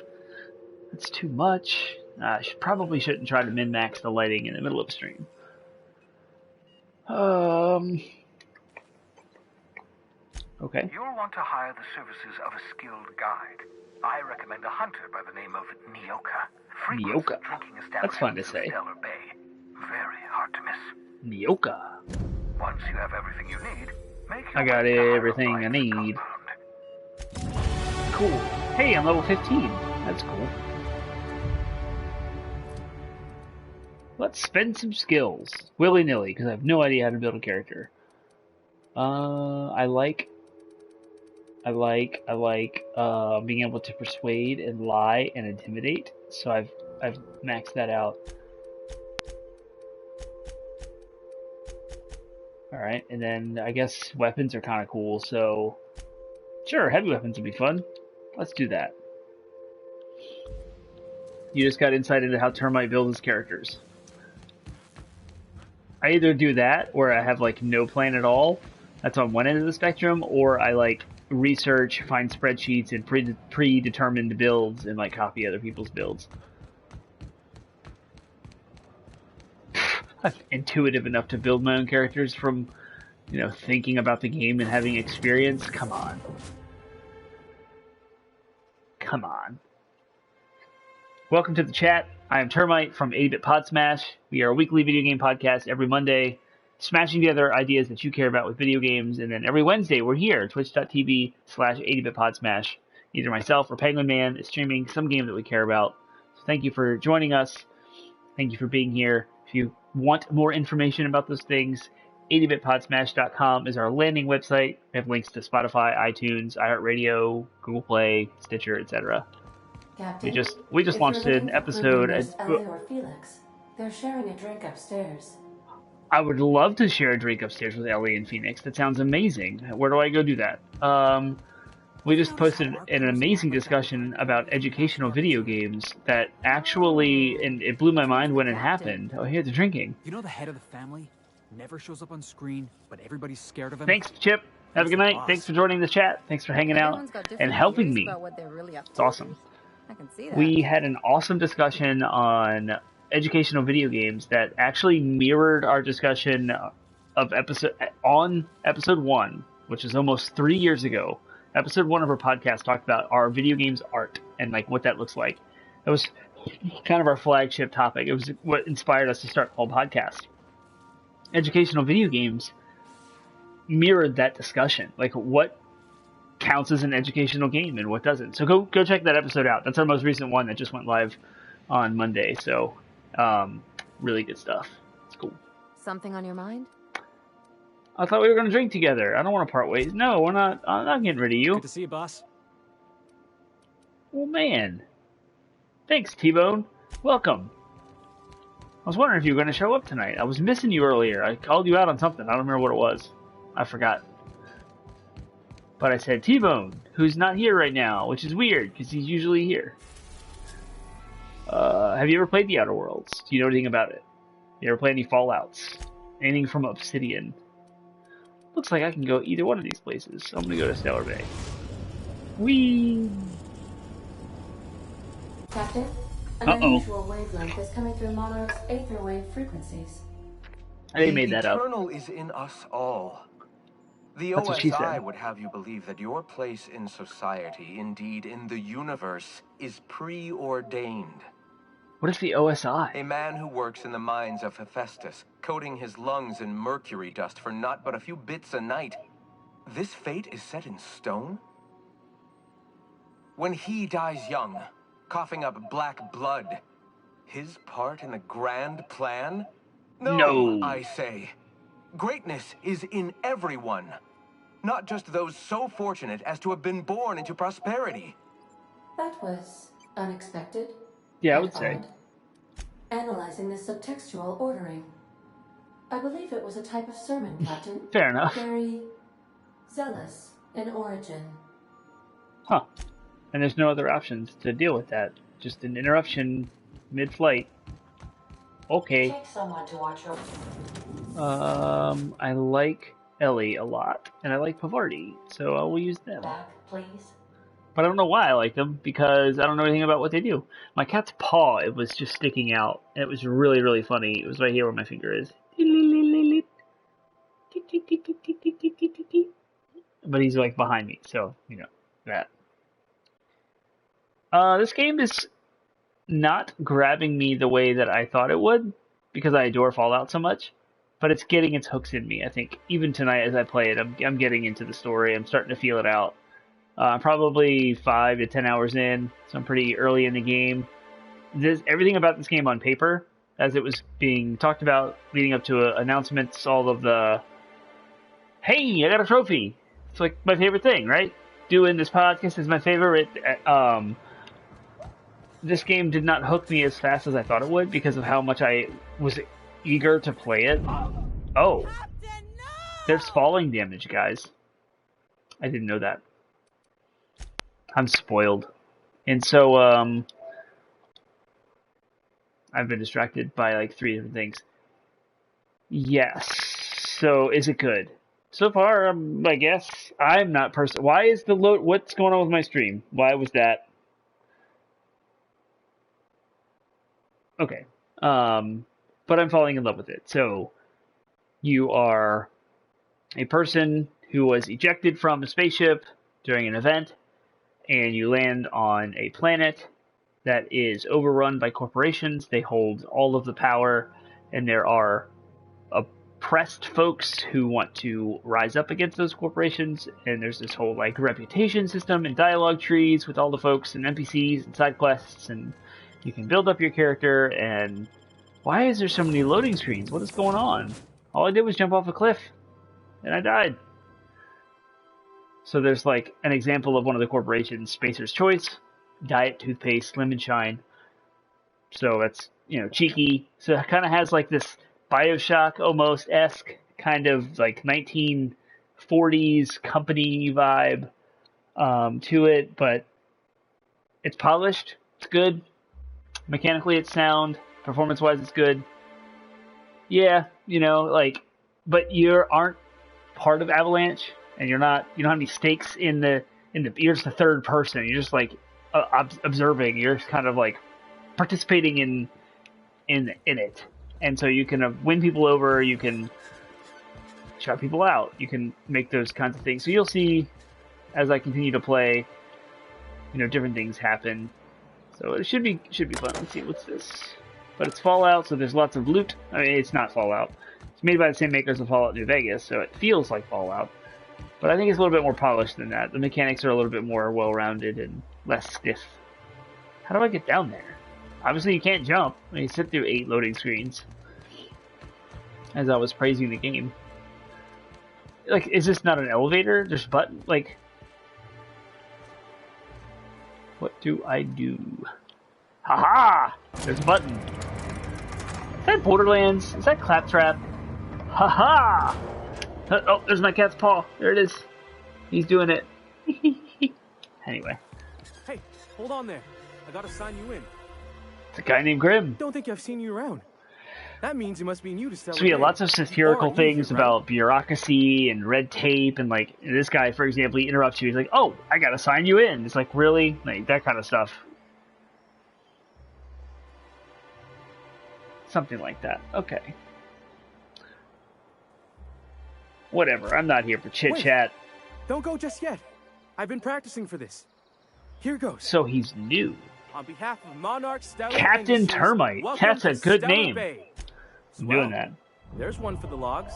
[SPEAKER 1] That's too much. I probably shouldn't try to min-max the lighting in the middle of stream. Okay.
[SPEAKER 7] You'll want to hire the services of a skilled guide. I recommend a hunter by the name of Nyoka. Frequents
[SPEAKER 1] Nyoka.
[SPEAKER 7] a drinking
[SPEAKER 1] That's fun to
[SPEAKER 7] establishment
[SPEAKER 1] say.
[SPEAKER 7] in Stellar Bay. Very hard to miss.
[SPEAKER 1] Nyoka.
[SPEAKER 7] Once you have everything you need, make your
[SPEAKER 1] I got
[SPEAKER 7] way to
[SPEAKER 1] everything I
[SPEAKER 7] Hiram
[SPEAKER 1] need.
[SPEAKER 7] Compound.
[SPEAKER 1] Cool. Hey, I'm level 15. That's cool. Let's spend some skills. Willy-nilly, because I have no idea how to build a character. I like being able to persuade and lie and intimidate. So I've maxed that out. Alright, and then I guess weapons are kind of cool, so sure, heavy weapons would be fun. Let's do that. You just got insight into how Termite builds his characters. I either do that, or I have like no plan at all. That's on one end of the spectrum, or I like research, find spreadsheets, and predetermined builds, and like copy other people's builds. I'm intuitive enough to build my own characters from, thinking about the game and having experience. Come on. Come on. Welcome to the chat. I am Termite from 8-Bit Pod Smash. We are a weekly video game podcast every Monday, smashing together ideas that you care about with video games. And then every Wednesday, we're here, twitch.tv/80bit podsmash. Either myself or Penguin Man is streaming some game that we care about. So thank you for joining us. Thank you for being here. If you want more information about those things, 80bitpodsmash.com is our landing website. We have links to Spotify, iTunes, iHeartRadio, Google Play, Stitcher, etc.
[SPEAKER 5] Captain,
[SPEAKER 1] We just launched an episode.
[SPEAKER 5] Ellie or Felix. They're sharing a drink upstairs.
[SPEAKER 1] I would love to share a drink upstairs with Ellie and Phoenix. That sounds amazing. Where do I go do that? We just posted an amazing discussion about educational video games that actually, and it blew my mind when it happened. Oh, here, they're drinking.
[SPEAKER 8] You know the head of the family never shows up on screen, but everybody's scared of him?
[SPEAKER 1] Thanks, Chip. Have a good night. Thanks for joining the chat. Thanks for hanging out and helping me. It's awesome.
[SPEAKER 2] I can see that.
[SPEAKER 1] We had an awesome discussion on educational video games that actually mirrored our discussion of episode 1, which is almost 3 years ago. Episode 1 of our podcast talked about our video games art and like what that looks like. It was kind of our flagship topic. It was what inspired us to start the whole podcast. Educational video games mirrored that discussion. Like what counts as an educational game and what doesn't. So go check that episode out. That's our most recent one that just went live on Monday. So really good stuff. It's cool.
[SPEAKER 2] Something on your mind?
[SPEAKER 1] I thought we were going to drink together. I don't want to part ways. No, we're not. I'm not getting rid of you.
[SPEAKER 8] Good to see you, boss.
[SPEAKER 1] Well, man. Thanks, T-Bone. Welcome. I was wondering if you were going to show up tonight. I was missing you earlier. I called you out on something. I don't remember what it was. I forgot. But I said T-Bone, who's not here right now, which is weird, because he's usually here. Have you ever played The Outer Worlds? Do you know anything about it? You ever play any Fallouts? Anything from Obsidian? Looks like I can go either one of these places. So I'm going to go to Stellar Bay. Whee!
[SPEAKER 5] Captain, an unusual wavelength is coming through Monarch's aether wave frequencies.
[SPEAKER 1] They made that up.
[SPEAKER 6] The eternal is in us all. The
[SPEAKER 1] That's what she
[SPEAKER 6] OSI
[SPEAKER 1] said.
[SPEAKER 6] would have you believe that your place in society, indeed in the universe, is preordained.
[SPEAKER 1] What is the OSI?
[SPEAKER 6] A man who works in the mines of Hephaestus, coating his lungs in mercury dust for not but a few bits a night. This fate is set in stone? When he dies young, coughing up black blood, his part in the grand plan?
[SPEAKER 1] No.
[SPEAKER 6] I say. Greatness is in everyone, not just those so fortunate as to have been born into prosperity.
[SPEAKER 5] That was unexpected.
[SPEAKER 1] Yeah, I
[SPEAKER 5] and
[SPEAKER 1] would say.
[SPEAKER 5] odd. Analyzing the subtextual ordering. I believe it was a type of sermon, Captain.
[SPEAKER 1] Fair enough.
[SPEAKER 5] Very zealous in origin.
[SPEAKER 1] Huh. And there's no other options to deal with that. Just an interruption mid-flight. Okay.
[SPEAKER 5] Take someone to watch over.
[SPEAKER 1] I like Ellie a lot, and I like Pavardi, so I will use them.
[SPEAKER 5] Back, please.
[SPEAKER 1] But I don't know why I like them, because I don't know anything about what they do. My cat's paw, it was just sticking out, and it was really, really funny. It was right here where my finger is. But he's like behind me, so, you know, that. This game is not grabbing me the way that I thought it would, because I adore Fallout so much. But it's getting its hooks in me, I think. Even tonight as I play it, I'm getting into the story. I'm starting to feel it out. Probably 5 to 10 hours in, so I'm pretty early in the game. Everything about this game on paper, as it was being talked about leading up to announcements, all of the, hey, I got a trophy. It's like my favorite thing, right? Doing this podcast is my favorite. This game did not hook me as fast as I thought it would because of how much I was eager to play it. Oh, there's falling damage, guys. I didn't know that. I'm spoiled. And so, I've been distracted by like 3 different things. Yes. So, is it good? So far, I guess I'm not Why is the load? What's going on with my stream? Why was that? Okay. But I'm falling in love with it. So, you are a person who was ejected from a spaceship during an event, and you land on a planet that is overrun by corporations. They hold all of the power, and there are oppressed folks who want to rise up against those corporations, and there's this whole like reputation system and dialogue trees with all the folks and NPCs and side quests, and you can build up your character. And why is there so many loading screens? What is going on? All I did was jump off a cliff, and I died. So there's like an example of one of the corporations, Spacer's Choice, Diet Toothpaste, Slim and Shine. So that's, you know, cheeky. So it kind of has like this Bioshock almost-esque kind of like 1940s company vibe to it, but it's polished. It's good. Mechanically, it's sound. Performance-wise, it's good. Yeah, you know, like, but you aren't part of Avalanche, and you don't have any stakes you're just the third person. You're just like observing. You're just kind of like participating in it, and so you can win people over. You can shut people out. You can make those kinds of things. So you'll see as I continue to play, you know, different things happen. So it should be fun. Let's see, what's this? But it's Fallout, so there's lots of loot. I mean, it's not Fallout. It's made by the same makers of Fallout New Vegas, so it feels like Fallout. But I think it's a little bit more polished than that. The mechanics are a little bit more well-rounded and less stiff. How do I get down there? Obviously, you can't jump. I mean, you sit through 8 loading screens. As I was praising the game. Like, is this not an elevator? There's button, like... What do I do? Haha! There's a button. Is that Borderlands? Is that Claptrap? Haha! Oh, there's my cat's paw. There it is. He's doing it. Anyway.
[SPEAKER 8] Hey, hold on there. I gotta sign you in.
[SPEAKER 1] It's a guy named Grim.
[SPEAKER 8] Don't think I've seen you around. That means you must be new to Stellar.
[SPEAKER 1] So we have lots of satirical
[SPEAKER 8] Or
[SPEAKER 1] things
[SPEAKER 8] user, right?
[SPEAKER 1] about bureaucracy and red tape, and like this guy, for example, he interrupts you. He's like, "Oh, I gotta sign you in." It's like, really, like that kind of stuff. Something like that. Okay. Whatever. I'm not here for chit chat.
[SPEAKER 8] Don't go just yet. I've been practicing for this. Here goes.
[SPEAKER 1] So he's new.
[SPEAKER 8] On behalf of Monarch Stellar
[SPEAKER 1] Captain
[SPEAKER 8] Industries,
[SPEAKER 1] Termite.
[SPEAKER 8] welcome
[SPEAKER 1] That's a
[SPEAKER 8] to
[SPEAKER 1] good
[SPEAKER 8] Stellar
[SPEAKER 1] name.
[SPEAKER 8] Bay.
[SPEAKER 1] I'm
[SPEAKER 8] Swell.
[SPEAKER 1] doing that.
[SPEAKER 8] There's one for the logs.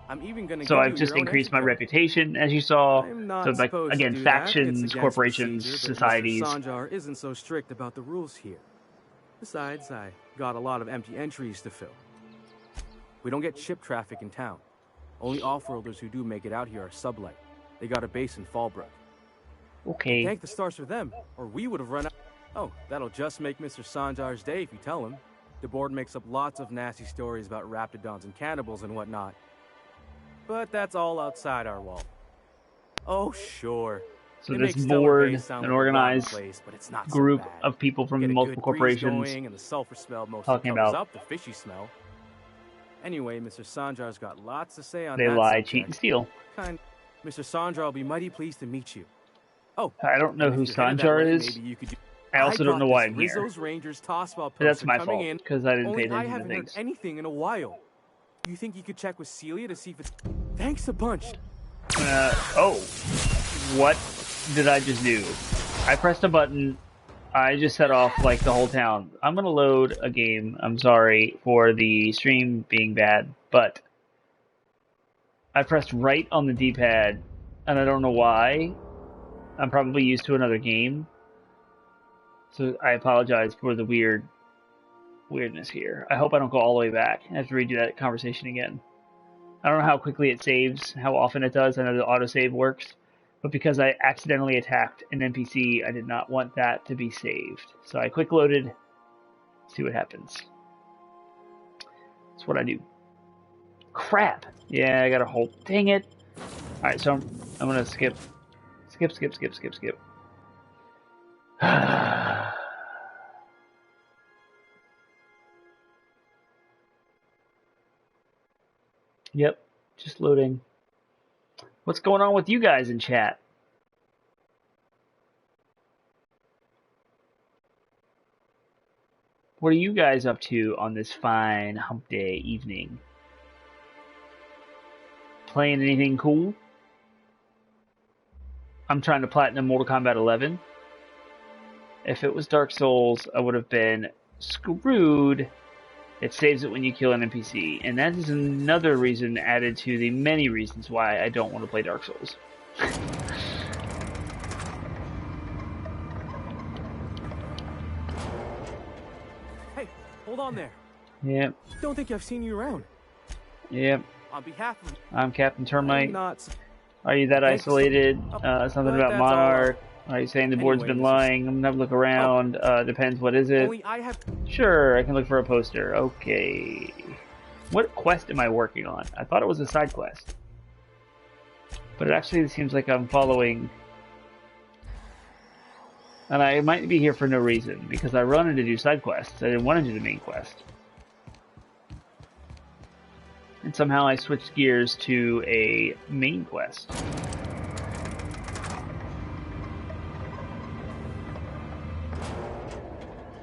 [SPEAKER 8] I'm even gonna
[SPEAKER 1] So
[SPEAKER 8] give
[SPEAKER 1] I've
[SPEAKER 8] you
[SPEAKER 1] just
[SPEAKER 8] your own
[SPEAKER 1] increased my
[SPEAKER 8] entry code.
[SPEAKER 1] reputation, as you saw.
[SPEAKER 8] I'm not
[SPEAKER 1] So like
[SPEAKER 8] supposed to
[SPEAKER 1] again,
[SPEAKER 8] do that. It's
[SPEAKER 1] factions,
[SPEAKER 8] against
[SPEAKER 1] corporations,
[SPEAKER 8] procedure, but
[SPEAKER 1] societies.
[SPEAKER 8] Mr. Sanjar isn't so strict about the rules here. Besides, I got a lot of empty entries to fill. We don't get ship traffic in town. Only off-worlders who do make it out here are sublight. They got a base in Fallbrook.
[SPEAKER 1] Okay.
[SPEAKER 8] Thank the stars for them, or we would have run out. Oh, that'll just make Mr. Sanjar's day if you tell him. The board makes up lots of nasty stories about raptidons and cannibals and whatnot. But that's all outside our wall. Oh, sure.
[SPEAKER 1] So
[SPEAKER 8] It
[SPEAKER 1] this
[SPEAKER 8] makes Stellar
[SPEAKER 1] board,
[SPEAKER 8] Bay sound
[SPEAKER 1] an
[SPEAKER 8] like a
[SPEAKER 1] organized
[SPEAKER 8] rotten place, but it's not so
[SPEAKER 1] group
[SPEAKER 8] bad.
[SPEAKER 1] of people
[SPEAKER 8] Get
[SPEAKER 1] from
[SPEAKER 8] a
[SPEAKER 1] multiple
[SPEAKER 8] good breeze
[SPEAKER 1] corporations
[SPEAKER 8] going, and the sulfur smell mostly
[SPEAKER 1] talking
[SPEAKER 8] covers
[SPEAKER 1] about
[SPEAKER 8] up the fishy smell. Anyway, Mr. Sanjar's got lots to say on
[SPEAKER 1] They
[SPEAKER 8] that
[SPEAKER 1] lie,
[SPEAKER 8] subject.
[SPEAKER 1] cheat, and steal.
[SPEAKER 8] Mr. Sanjar will be mighty pleased to meet you. Oh,
[SPEAKER 1] I don't know
[SPEAKER 8] and
[SPEAKER 1] who
[SPEAKER 8] if you're headed that
[SPEAKER 1] Sanjar
[SPEAKER 8] way,
[SPEAKER 1] is.
[SPEAKER 8] maybe you could do...
[SPEAKER 1] I also don't know why I'm
[SPEAKER 8] got this
[SPEAKER 1] here.
[SPEAKER 8] Rizzo's Rangers tossball
[SPEAKER 1] But that's
[SPEAKER 8] poster
[SPEAKER 1] my
[SPEAKER 8] coming
[SPEAKER 1] fault,
[SPEAKER 8] in,
[SPEAKER 1] because I didn't pay
[SPEAKER 8] only I
[SPEAKER 1] attention to
[SPEAKER 8] haven't heard
[SPEAKER 1] things.
[SPEAKER 8] anything in a while. You think you could check with Celia to see if it's... Thanks a bunch.
[SPEAKER 1] Oh. What did I just do? I pressed a button. I just set off, like, the whole town. I'm gonna load a game. I'm sorry for the stream being bad, but I pressed right on the D-pad, and I don't know why. I'm probably used to another game. So I apologize for the weirdness here. I hope I don't go all the way back and have to redo that conversation again. I don't know how quickly it saves, how often it does. I know the autosave works. But because I accidentally attacked an NPC, I did not want that to be saved. So I quick loaded, see what happens. That's what I do. Crap! Yeah, I gotta hold. Dang it! Alright, so I'm gonna skip. Skip. Yep, just loading. What's going on with you guys in chat? What are you guys up to on this fine hump day evening? Playing anything cool? I'm trying to platinum Mortal Kombat 11. If it was Dark Souls, I would have been screwed. It saves it when you kill an NPC, and that is another reason added to the many reasons why I don't want to play Dark Souls.
[SPEAKER 8] Hey, hold on there.
[SPEAKER 1] Yep.
[SPEAKER 8] Don't think I've seen you around.
[SPEAKER 1] Yep.
[SPEAKER 8] On behalf of...
[SPEAKER 1] I'm Captain Termite.
[SPEAKER 8] I'm not...
[SPEAKER 1] Are you that
[SPEAKER 8] Thanks
[SPEAKER 1] isolated? Something
[SPEAKER 8] but
[SPEAKER 1] about
[SPEAKER 8] that's
[SPEAKER 1] Monarch. Are you saying the board's
[SPEAKER 8] Anyway,
[SPEAKER 1] been
[SPEAKER 8] this is-
[SPEAKER 1] lying? I'm gonna have a look around. Depends, what is it?
[SPEAKER 8] Only I have...
[SPEAKER 1] Sure, I can look for a poster. Okay. What quest am I working on? I thought it was a side quest. But it actually seems like I'm following... And I might be here for no reason, because I run in to do side quests. I didn't want to do the main quest. And somehow I switched gears to a main quest.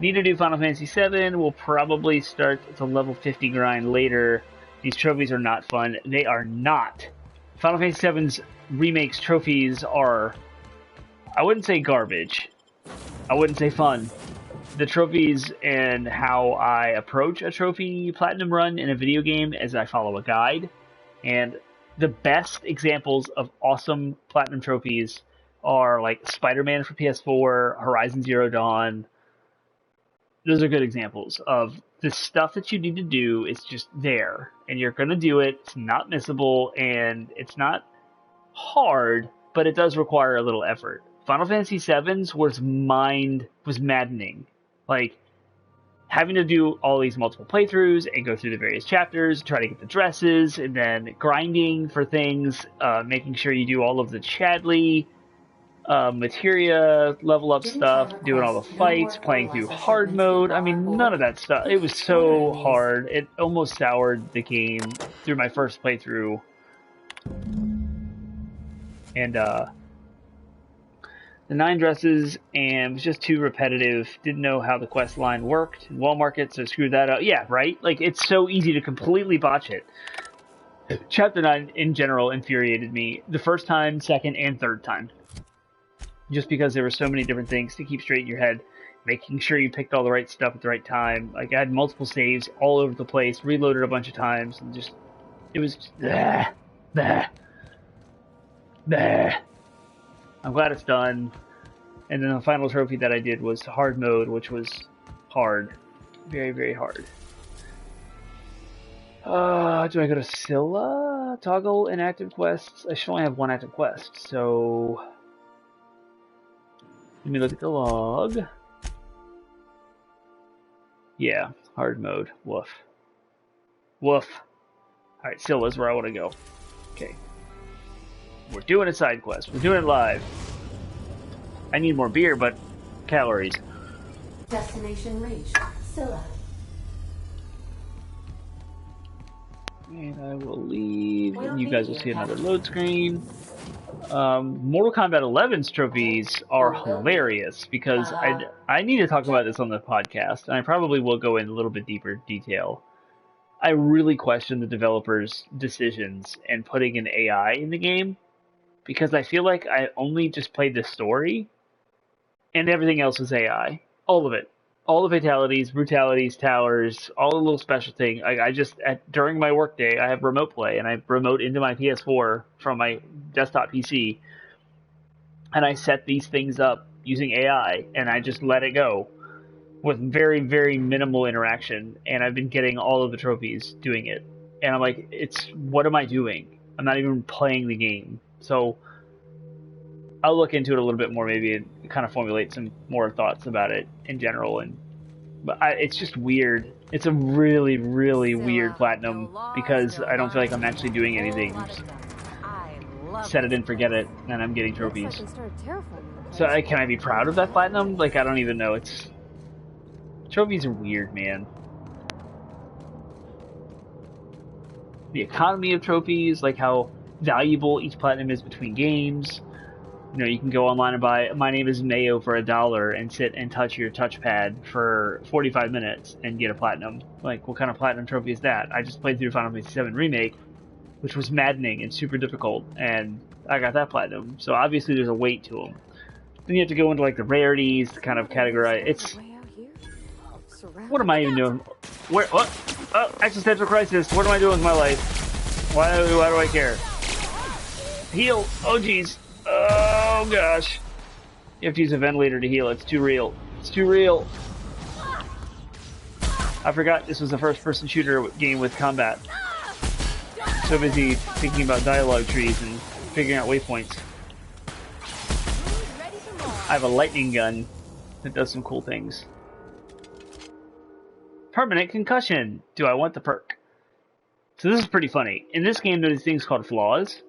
[SPEAKER 1] Need to do Final Fantasy VII. We'll probably start the level 50 grind later. These trophies are not fun. They are not. Final Fantasy VII's remakes trophies are, I wouldn't say garbage. I wouldn't say fun. The trophies and how I approach a trophy platinum run in a video game is I follow a guide. And the best examples of awesome platinum trophies are like Spider-Man for PS4, Horizon Zero Dawn. Those are good examples of the stuff that you need to do is just there. And you're going to do it. It's not missable. And it's not hard, but it does require a little effort. Final Fantasy VII's was maddening. Like, having to do all these multiple playthroughs and go through the various chapters, try to get the dresses, and then grinding for things, making sure you do all of the Chadley materia, level up stuff, doing all the fights, playing through hard mode. I mean, none of that stuff. It was so hard. It almost soured the game through my first playthrough. And, the 9 dresses, and it was just too repetitive. Didn't know how the quest line worked in Wall Market, so screwed that up. Yeah, right? Like, it's so easy to completely botch it. Chapter 9, in general, infuriated me the first time, second, and third time. Just because there were so many different things to keep straight in your head. Making sure you picked all the right stuff at the right time. Like, I had multiple saves all over the place, reloaded a bunch of times, and just... It was just... I'm glad it's done. And then the final trophy that I did was hard mode, which was hard. Very, very hard. Do I go to Scylla? Toggle inactive quests? I should only have one active quest, so... Let me look at the log. Yeah, hard mode. Woof. Woof. Alright, Scylla's where I want to go. Okay. We're doing a side quest. We're doing it live. I need more beer, but calories.
[SPEAKER 5] Destination reached. Scylla.
[SPEAKER 1] And I will leave, and you guys will see another load screen. Mortal Kombat 11's trophies are hilarious because I need to talk about this on the podcast, and I probably will go in a little bit deeper detail. I really question the developers' decisions in putting an AI in the game because I feel like I only just played the story and everything else was AI. All of it. All the fatalities, brutalities, towers, all the little special thing. During my workday, I have remote play and I remote into my PS4 from my desktop PC, and I set these things up using AI and I just let it go with very, very minimal interaction, and I've been getting all of the trophies doing it. And I'm like, what am I doing? I'm not even playing the game. So I'll look into it a little bit more, maybe, and kind of formulate some more thoughts about it in general. But it's just weird. It's a really, really weird platinum because I don't feel like I'm actually doing anything. Just set it and forget it, and I'm getting trophies. So can I be proud of that platinum? Like, I don't even know. Trophies are weird, man. The economy of trophies, like how valuable each platinum is between games. You know, you can go online and buy My Name is Mayo for $1 and sit and touch your touchpad for 45 minutes and get a platinum. Like, what kind of platinum trophy is that? I just played through Final Fantasy VII Remake, which was maddening and super difficult, and I got that platinum. So obviously there's a weight to them. Then you have to go into like the rarities to kind of categorize. What am I even doing? What? Oh, existential crisis. What am I doing with my life? Why do I care? Heal. Oh, jeez. Oh, gosh. You have to use a ventilator to heal. It's too real. It's too real. I forgot this was a first-person shooter game with combat. So busy thinking about dialogue trees and figuring out waypoints. I have a lightning gun that does some cool things. Permanent concussion. Do I want the perk? So this is pretty funny. In this game, there's things called flaws,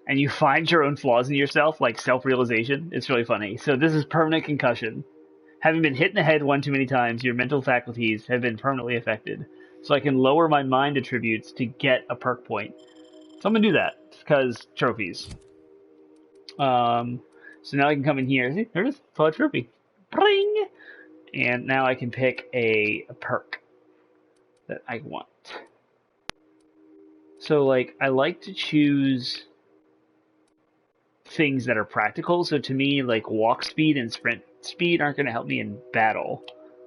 [SPEAKER 1] and you find your own flaws in yourself, like self-realization. It's really funny. So this is permanent concussion. Having been hit in the head one too many times, your mental faculties have been permanently affected. So I can lower my mind attributes to get a perk point. So I'm going to do that, because trophies. So now I can come in here. See, there it is. Full trophy. Bring! And now I can pick a perk that I want. So, like, I like to choose things that are practical. So to me, like, walk speed and sprint speed aren't going to help me in battle.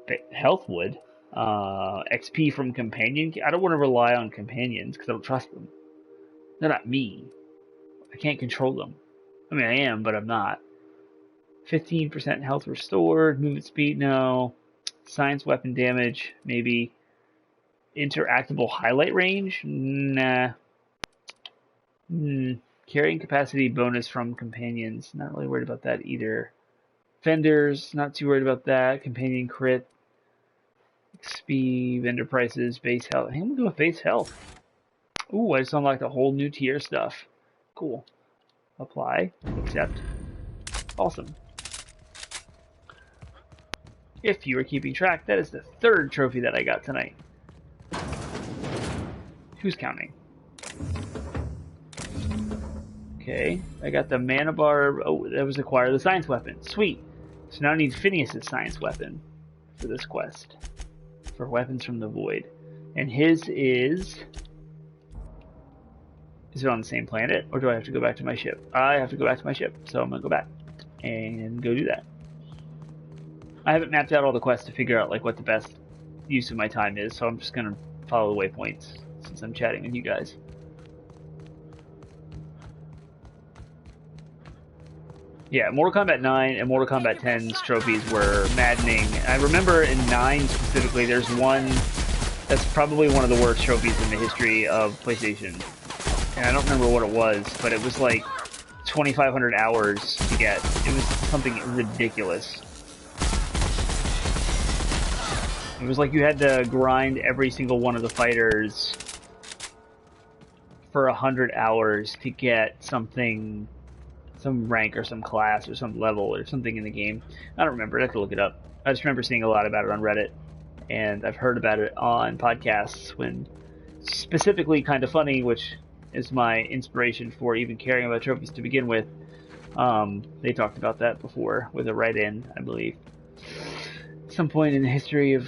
[SPEAKER 1] But health would. XP from companion. I don't want to rely on companions because I don't trust them. They're not me. I can't control them. I mean, I am, but I'm not. 15% health restored. Movement speed, no. Science weapon damage, maybe. Interactable highlight range? Nah. Carrying capacity bonus from companions. Not really worried about that either. Vendors, not too worried about that. Companion crit. XP, vendor prices, base health. I think I'm gonna go with base health. Ooh, I just unlocked a whole new tier stuff. Cool. Apply. Accept. Awesome. If you were keeping track, that is the third trophy that I got tonight. Who's counting? Okay, I got the mana bar. Oh, that was acquire the science weapon. Sweet. So now I need Phineas's science weapon for this quest. For weapons from the void. And his is... Is it on the same planet, or do I have to go back to my ship? I have to go back to my ship, so I'm going to go back and go do that. I haven't mapped out all the quests to figure out like what the best use of my time is, so I'm just going to follow the waypoints since I'm chatting with you guys. Yeah, Mortal Kombat 9 and Mortal Kombat 10's trophies were maddening. I remember in 9 specifically, there's one that's probably one of the worst trophies in the history of PlayStation. And I don't remember what it was, but it was like 2,500 hours to get. It was something ridiculous. It was like you had to grind every single one of the fighters for 100 hours to get something, some rank or some class or some level or something in the game. I don't remember. I have to look it up. I just remember seeing a lot about it on Reddit, and I've heard about it on podcasts when specifically kind of funny, which is my inspiration for even caring about trophies to begin with. They talked about that before with a write-in, I believe, at some point in the history of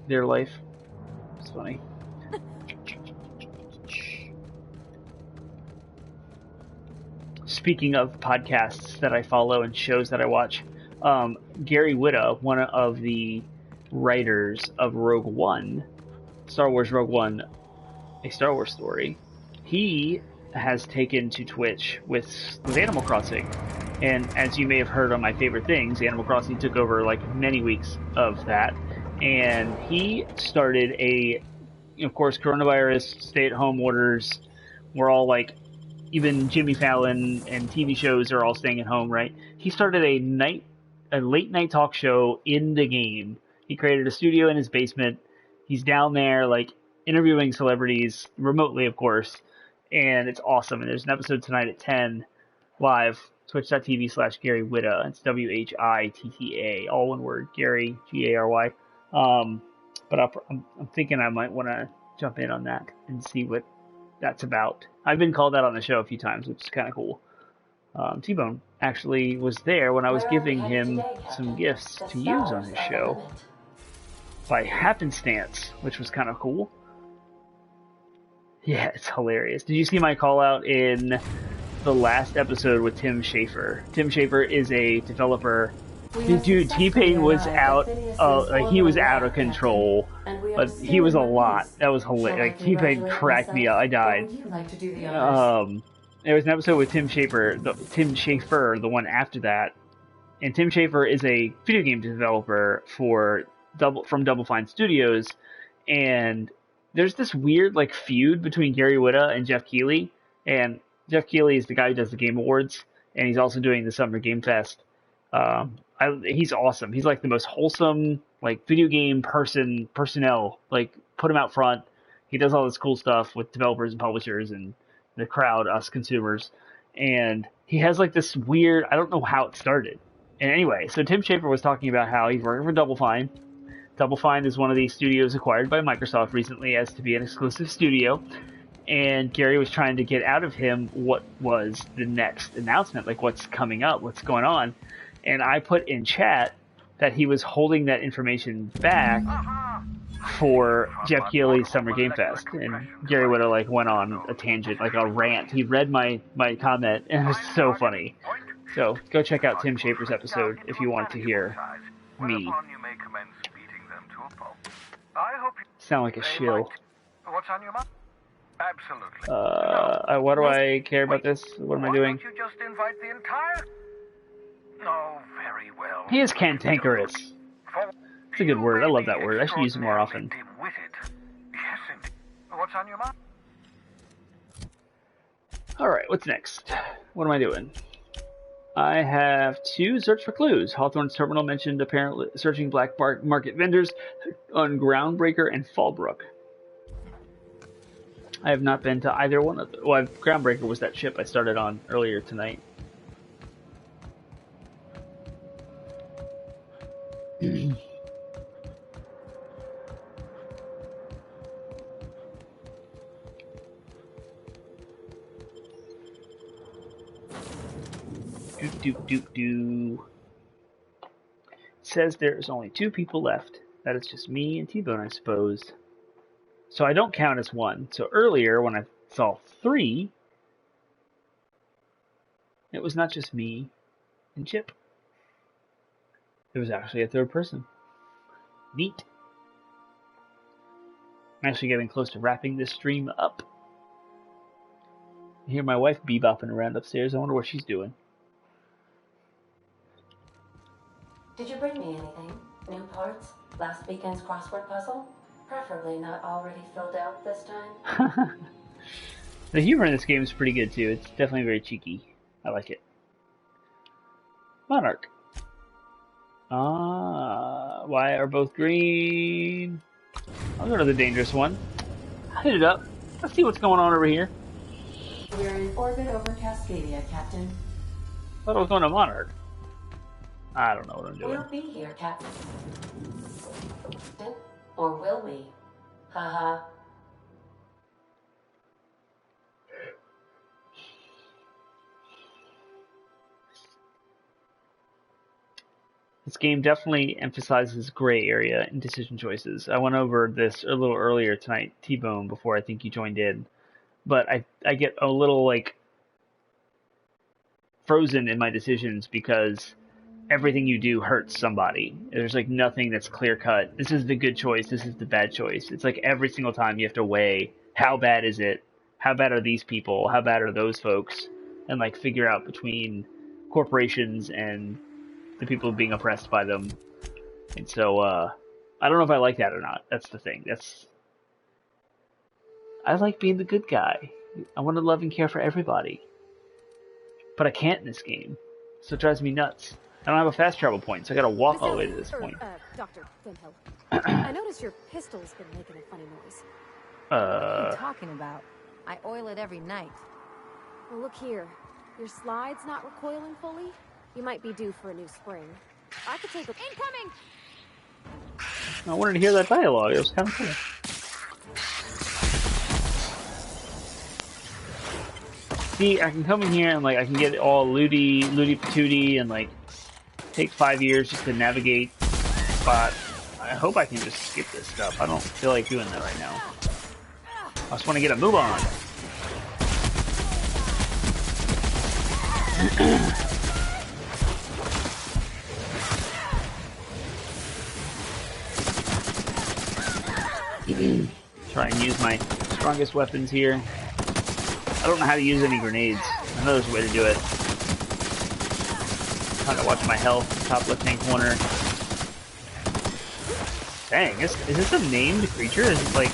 [SPEAKER 1] their life. It's funny. Speaking of podcasts that I follow and shows that I watch, Gary Whitta, one of the writers of Rogue One, Star Wars Rogue One, a Star Wars story, he has taken to Twitch with Animal Crossing. And as you may have heard on my favorite things, Animal Crossing took over like many weeks of that. And he started of course, coronavirus, stay-at-home orders. We're all like, even Jimmy Fallon and TV shows are all staying at home, right? He started a late night talk show in the game. He created a studio in his basement. He's down there like interviewing celebrities remotely, of course, and it's awesome. And there's an episode tonight at 10 live, twitch.tv/Gary Whitta. It's WHITTA, all one word, Gary, Gary. But I'm thinking I might want to jump in on that and see what that's about. I've been called out on the show a few times, which is kind of cool. T-Bone actually was there when I was giving him some gifts to use on his show by happenstance, which was kind of cool. Yeah, it's hilarious. Did you see my call out in the last episode with Tim Schafer? Tim Schafer is a developer. Dude, T-Pain was out. He was out of control, but he was a lot. That was hilarious. Like, T-Pain cracked me up. I died. There was an episode with Tim Schafer, the one after that, and Tim Schafer is a video game developer from Double Fine Studios, and there's this weird like feud between Gary Whitta and Jeff Keighley, and Jeff Keighley is the guy who does the Game Awards, and he's also doing the Summer Game Fest. He's awesome. He's like the most wholesome, like video game personnel. Like, put him out front. He does all this cool stuff with developers and publishers and the crowd, us consumers. And he has like this weird, I don't know how it started. And anyway, so Tim Schafer was talking about how he's working for Double Fine. Double Fine is one of these studios acquired by Microsoft recently as to be an exclusive studio. And Gary was trying to get out of him what was the next announcement, like what's coming up, what's going on. And I put in chat that he was holding that information back for Jeff Keighley's Summer Game Fest. And Gary Whitta like went on a tangent, like a rant. He read my comment, and it was so funny. So go check out Tim Schafer's episode if you want to hear me sound like a shill.
[SPEAKER 7] What's on your mind? Absolutely.
[SPEAKER 1] Why do I care about this? What am I doing?
[SPEAKER 7] Why don't you just invite the entire... Oh, very well.
[SPEAKER 1] He is cantankerous. It's a good word. I love that word. I should use it more often.
[SPEAKER 7] Yes, indeed. What's on your mind?
[SPEAKER 1] Alright, what's next? What am I doing? I have 2 search for clues. Hawthorne's Terminal mentioned apparently searching black market vendors on Groundbreaker and Fallbrook. I have not been to either one of them. Well, Groundbreaker was that ship I started on earlier tonight. It says there's only 2 people left. That is just me and T-Bone, I suppose. So I don't count as one. So earlier, when I saw 3, it was not just me and Chip. It was actually a 3rd person. Neat. I'm actually getting close to wrapping this stream up. I hear my wife bebopping around upstairs. I wonder what she's doing.
[SPEAKER 5] Did you bring me anything? New parts? Last weekend's crossword puzzle? Preferably not already filled out this time.
[SPEAKER 1] The humor in this game is pretty good too. It's definitely very cheeky. I like it. Monarch. Why are both green? I'll go to the dangerous one. Hit it up. Let's see what's going on over here.
[SPEAKER 5] We're in orbit over Cascadia, Captain.
[SPEAKER 1] I thought I was going to Monarch. I don't know what I'm doing.
[SPEAKER 5] We'll be here, Captain. Or will we? Haha.
[SPEAKER 1] This game definitely emphasizes gray area and decision choices. I went over this a little earlier tonight, T-Bone, before I think you joined in. But I get a little, like, frozen in my decisions because everything you do hurts somebody. There's, like, nothing that's clear-cut. This is the good choice, this is the bad choice. It's like every single time you have to weigh, how bad is it? How bad are these people? How bad are those folks? And, like, figure out between corporations and the people being oppressed by them. And so, I don't know if I like that or not. That's the thing. I like being the good guy. I want to love and care for everybody. But I can't in this game. So it drives me nuts. I don't have a fast travel point, so I gotta walk all the way to this point.
[SPEAKER 9] Dr. Finhill. I noticed your pistol's been making a funny noise.
[SPEAKER 2] What are you talking about? I oil it every night.
[SPEAKER 9] Well, look here. Your slide's not recoiling fully. You might be due for a new spring. I could take a... Incoming!
[SPEAKER 1] I wanted to hear that dialogue. It was kind of cool. See, I can come in here and, like, I can get all looty patooty and, like, take 5 years just to navigate spot. I hope I can just skip this stuff. I don't feel like doing that right now. I just want to get a move on. Try and use my strongest weapons here. I don't know how to use any grenades. I know there's a way to do it. Trying to watch my health, top left-hand corner. Dang, is this a named creature? Is it like...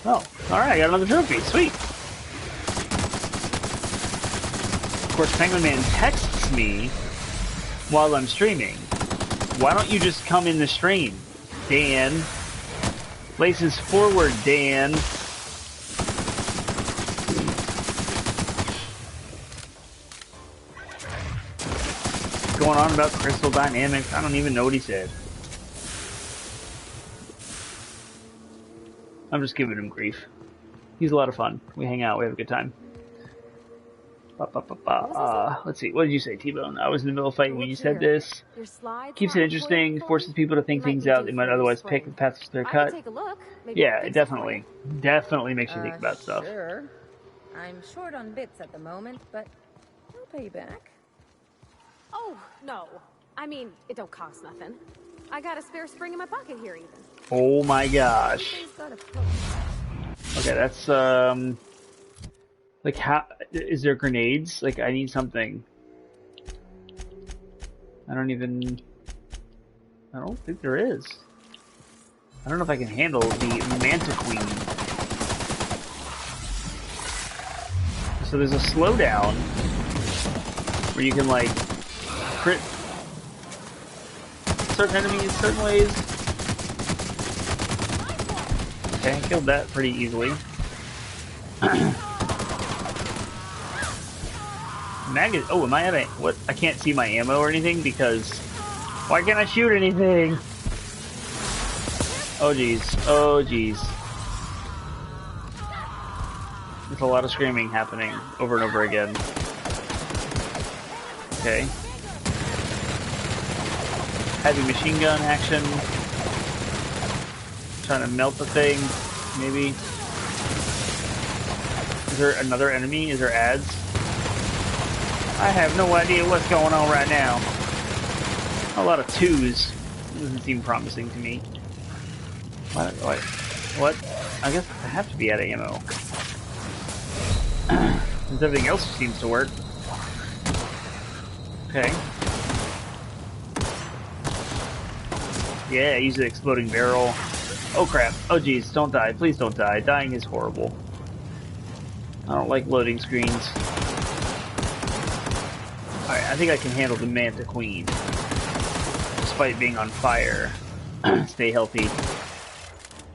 [SPEAKER 1] Oh, alright, I got another trophy. Sweet. Of course, Penguin Man texts me while I'm streaming. Why don't you just come in the stream, Dan? Laces forward, Dan. What's going on about crystal dynamics? I don't even know what he said. I'm just giving him grief. He's a lot of fun. We hang out, we have a good time. Let's see, what did you say, T-Bone? I was in the middle of fighting when you said this. Keeps it interesting, forces people to think things out they might otherwise pick the paths to their cut. Yeah, it definitely makes you think about stuff.
[SPEAKER 2] Sure. I'm short on bits at the moment, but I'll pay you back.
[SPEAKER 9] Oh, no. I mean, it don't cost nothing. I got a spare spring in my pocket here, even.
[SPEAKER 1] Oh my gosh. Okay, that's, like, how... Is there grenades? Like, I need something. I don't think there is. I don't know if I can handle the Manta Queen. So there's a slowdown where you can, like, crit certain enemies certain ways. Okay, I killed that pretty easily. Oh, am I at a... What? I can't see my ammo or anything because... Why can't I shoot anything? Oh, jeez. Oh, jeez. There's a lot of screaming happening over and over again. Okay. Heavy machine gun action. Trying to melt the thing, maybe. Is there another enemy? Is there ads? I have no idea what's going on right now. A lot of twos. Doesn't seem promising to me. What? I guess I have to be out of ammo. Since everything else seems to work. Okay. Yeah, use the exploding barrel. Oh crap. Oh jeez, don't die. Please don't die. Dying is horrible. I don't like loading screens. Alright, I think I can handle the Manta Queen. Despite being on fire. Stay healthy.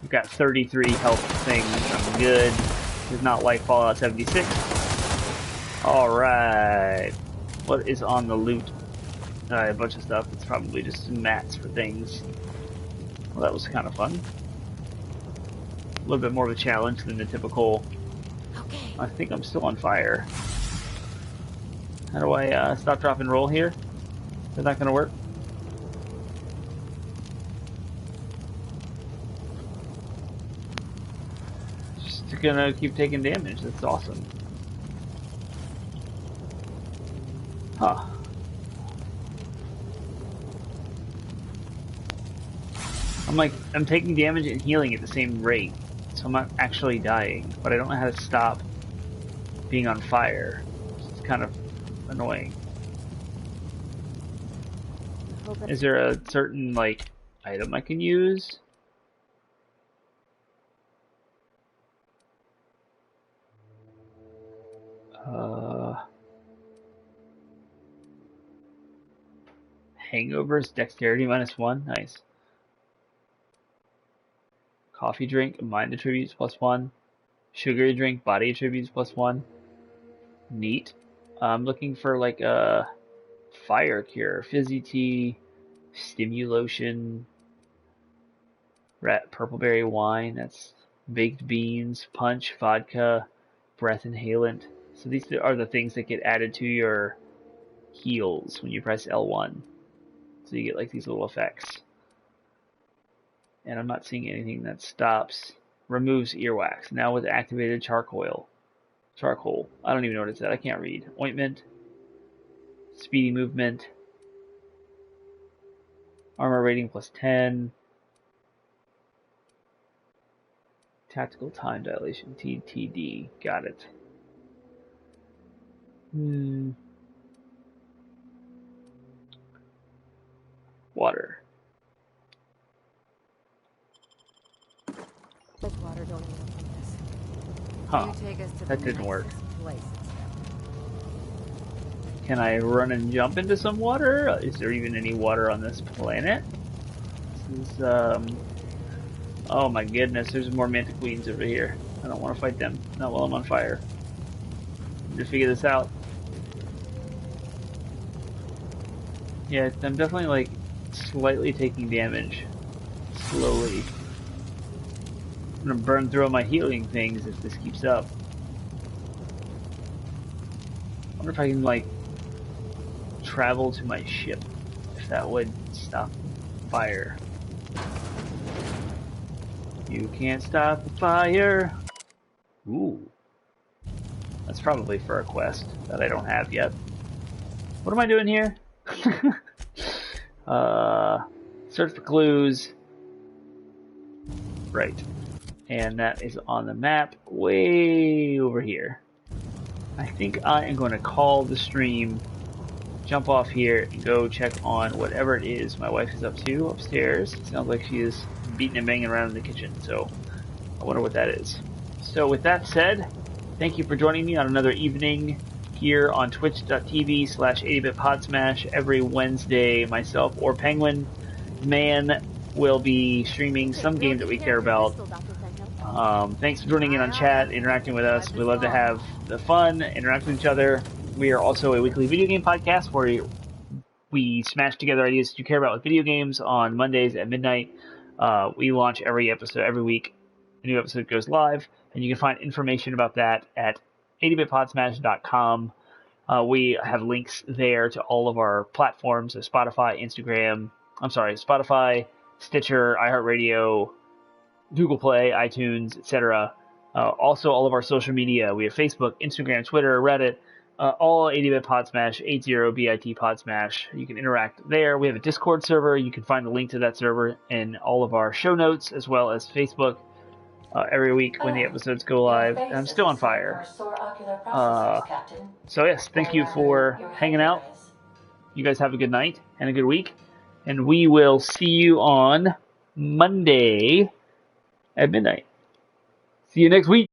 [SPEAKER 1] We've got 33 health things. I'm good. Does not like Fallout 76. Alright. What is on the loot? A bunch of stuff. It's probably just mats for things. Well, that was kind of fun. A little bit more of a challenge than the typical I think I'm still on fire. How do I stop, drop, and roll here? Is that gonna work? Just gonna keep taking damage. That's awesome. Huh. I'm taking damage and healing at the same rate, so I'm not actually dying, but I don't know how to stop being on fire. It's kind of annoying. Is there a certain, like, item I can use? Hangovers, dexterity -1. Nice. Coffee drink, mind attributes +1. Sugary drink, body attributes +1. Neat. I'm looking for like a fire cure, fizzy tea, stimulation, purpleberry wine. That's baked beans, punch, vodka, breath inhalant. So these are the things that get added to your heals when you press L1. So you get like these little effects. And I'm not seeing anything that stops. Removes earwax. Now with activated charcoal. I don't even know what it said. I can't read. Ointment. Speedy movement. Armor rating +10. Tactical time dilation. TTD. Got it. Water.
[SPEAKER 9] Like water don't end up like this.
[SPEAKER 1] Huh.
[SPEAKER 2] You take us to
[SPEAKER 1] That
[SPEAKER 2] the
[SPEAKER 1] didn't work.
[SPEAKER 2] nicest place.
[SPEAKER 1] Can I run and jump into some water? Is there even any water on this planet? This is, oh my goodness, there's more mantic queens over here. I don't want to fight them. Not while I'm on fire. Need to figure this out. Yeah, I'm definitely, like, slightly taking damage. Slowly. I'm gonna burn through all my healing things if this keeps up. I wonder if I can, like, travel to my ship. If that would stop fire. You can't stop the fire. Ooh. That's probably for a quest that I don't have yet. What am I doing here? Search for clues. Right. And that is on the map way over here. I think I am going to call the stream, jump off here, and go check on whatever it is my wife is up to upstairs. Sounds like she is beating and banging around in the kitchen, so I wonder what that is. So with that said, thank you for joining me on another evening here on twitch.tv/80bitpodsmash. Every Wednesday, myself or Penguin Man will be streaming some game that we care about. Thanks for joining in on chat, interacting with us. We love to have the fun, interact with each other. We are also a weekly video game podcast where we smash together ideas that you care about with video games on Mondays at midnight. We launch every episode every week. A new episode goes live, and you can find information about that at 80bitpodsmash.com. We have links there to all of our platforms, so Spotify, Stitcher, iHeartRadio, Google Play, iTunes, etc. Also, all of our social media. We have Facebook, Instagram, Twitter, Reddit, all 80-bit Podsmash, 80-bit Podsmash. You can interact there. We have a Discord server. You can find the link to that server in all of our show notes, as well as Facebook. Every week when the episodes go live. And I'm still on fire. So yes, thank you for hanging out. You guys have a good night and a good week. And we will see you on Monday at midnight. See you next week.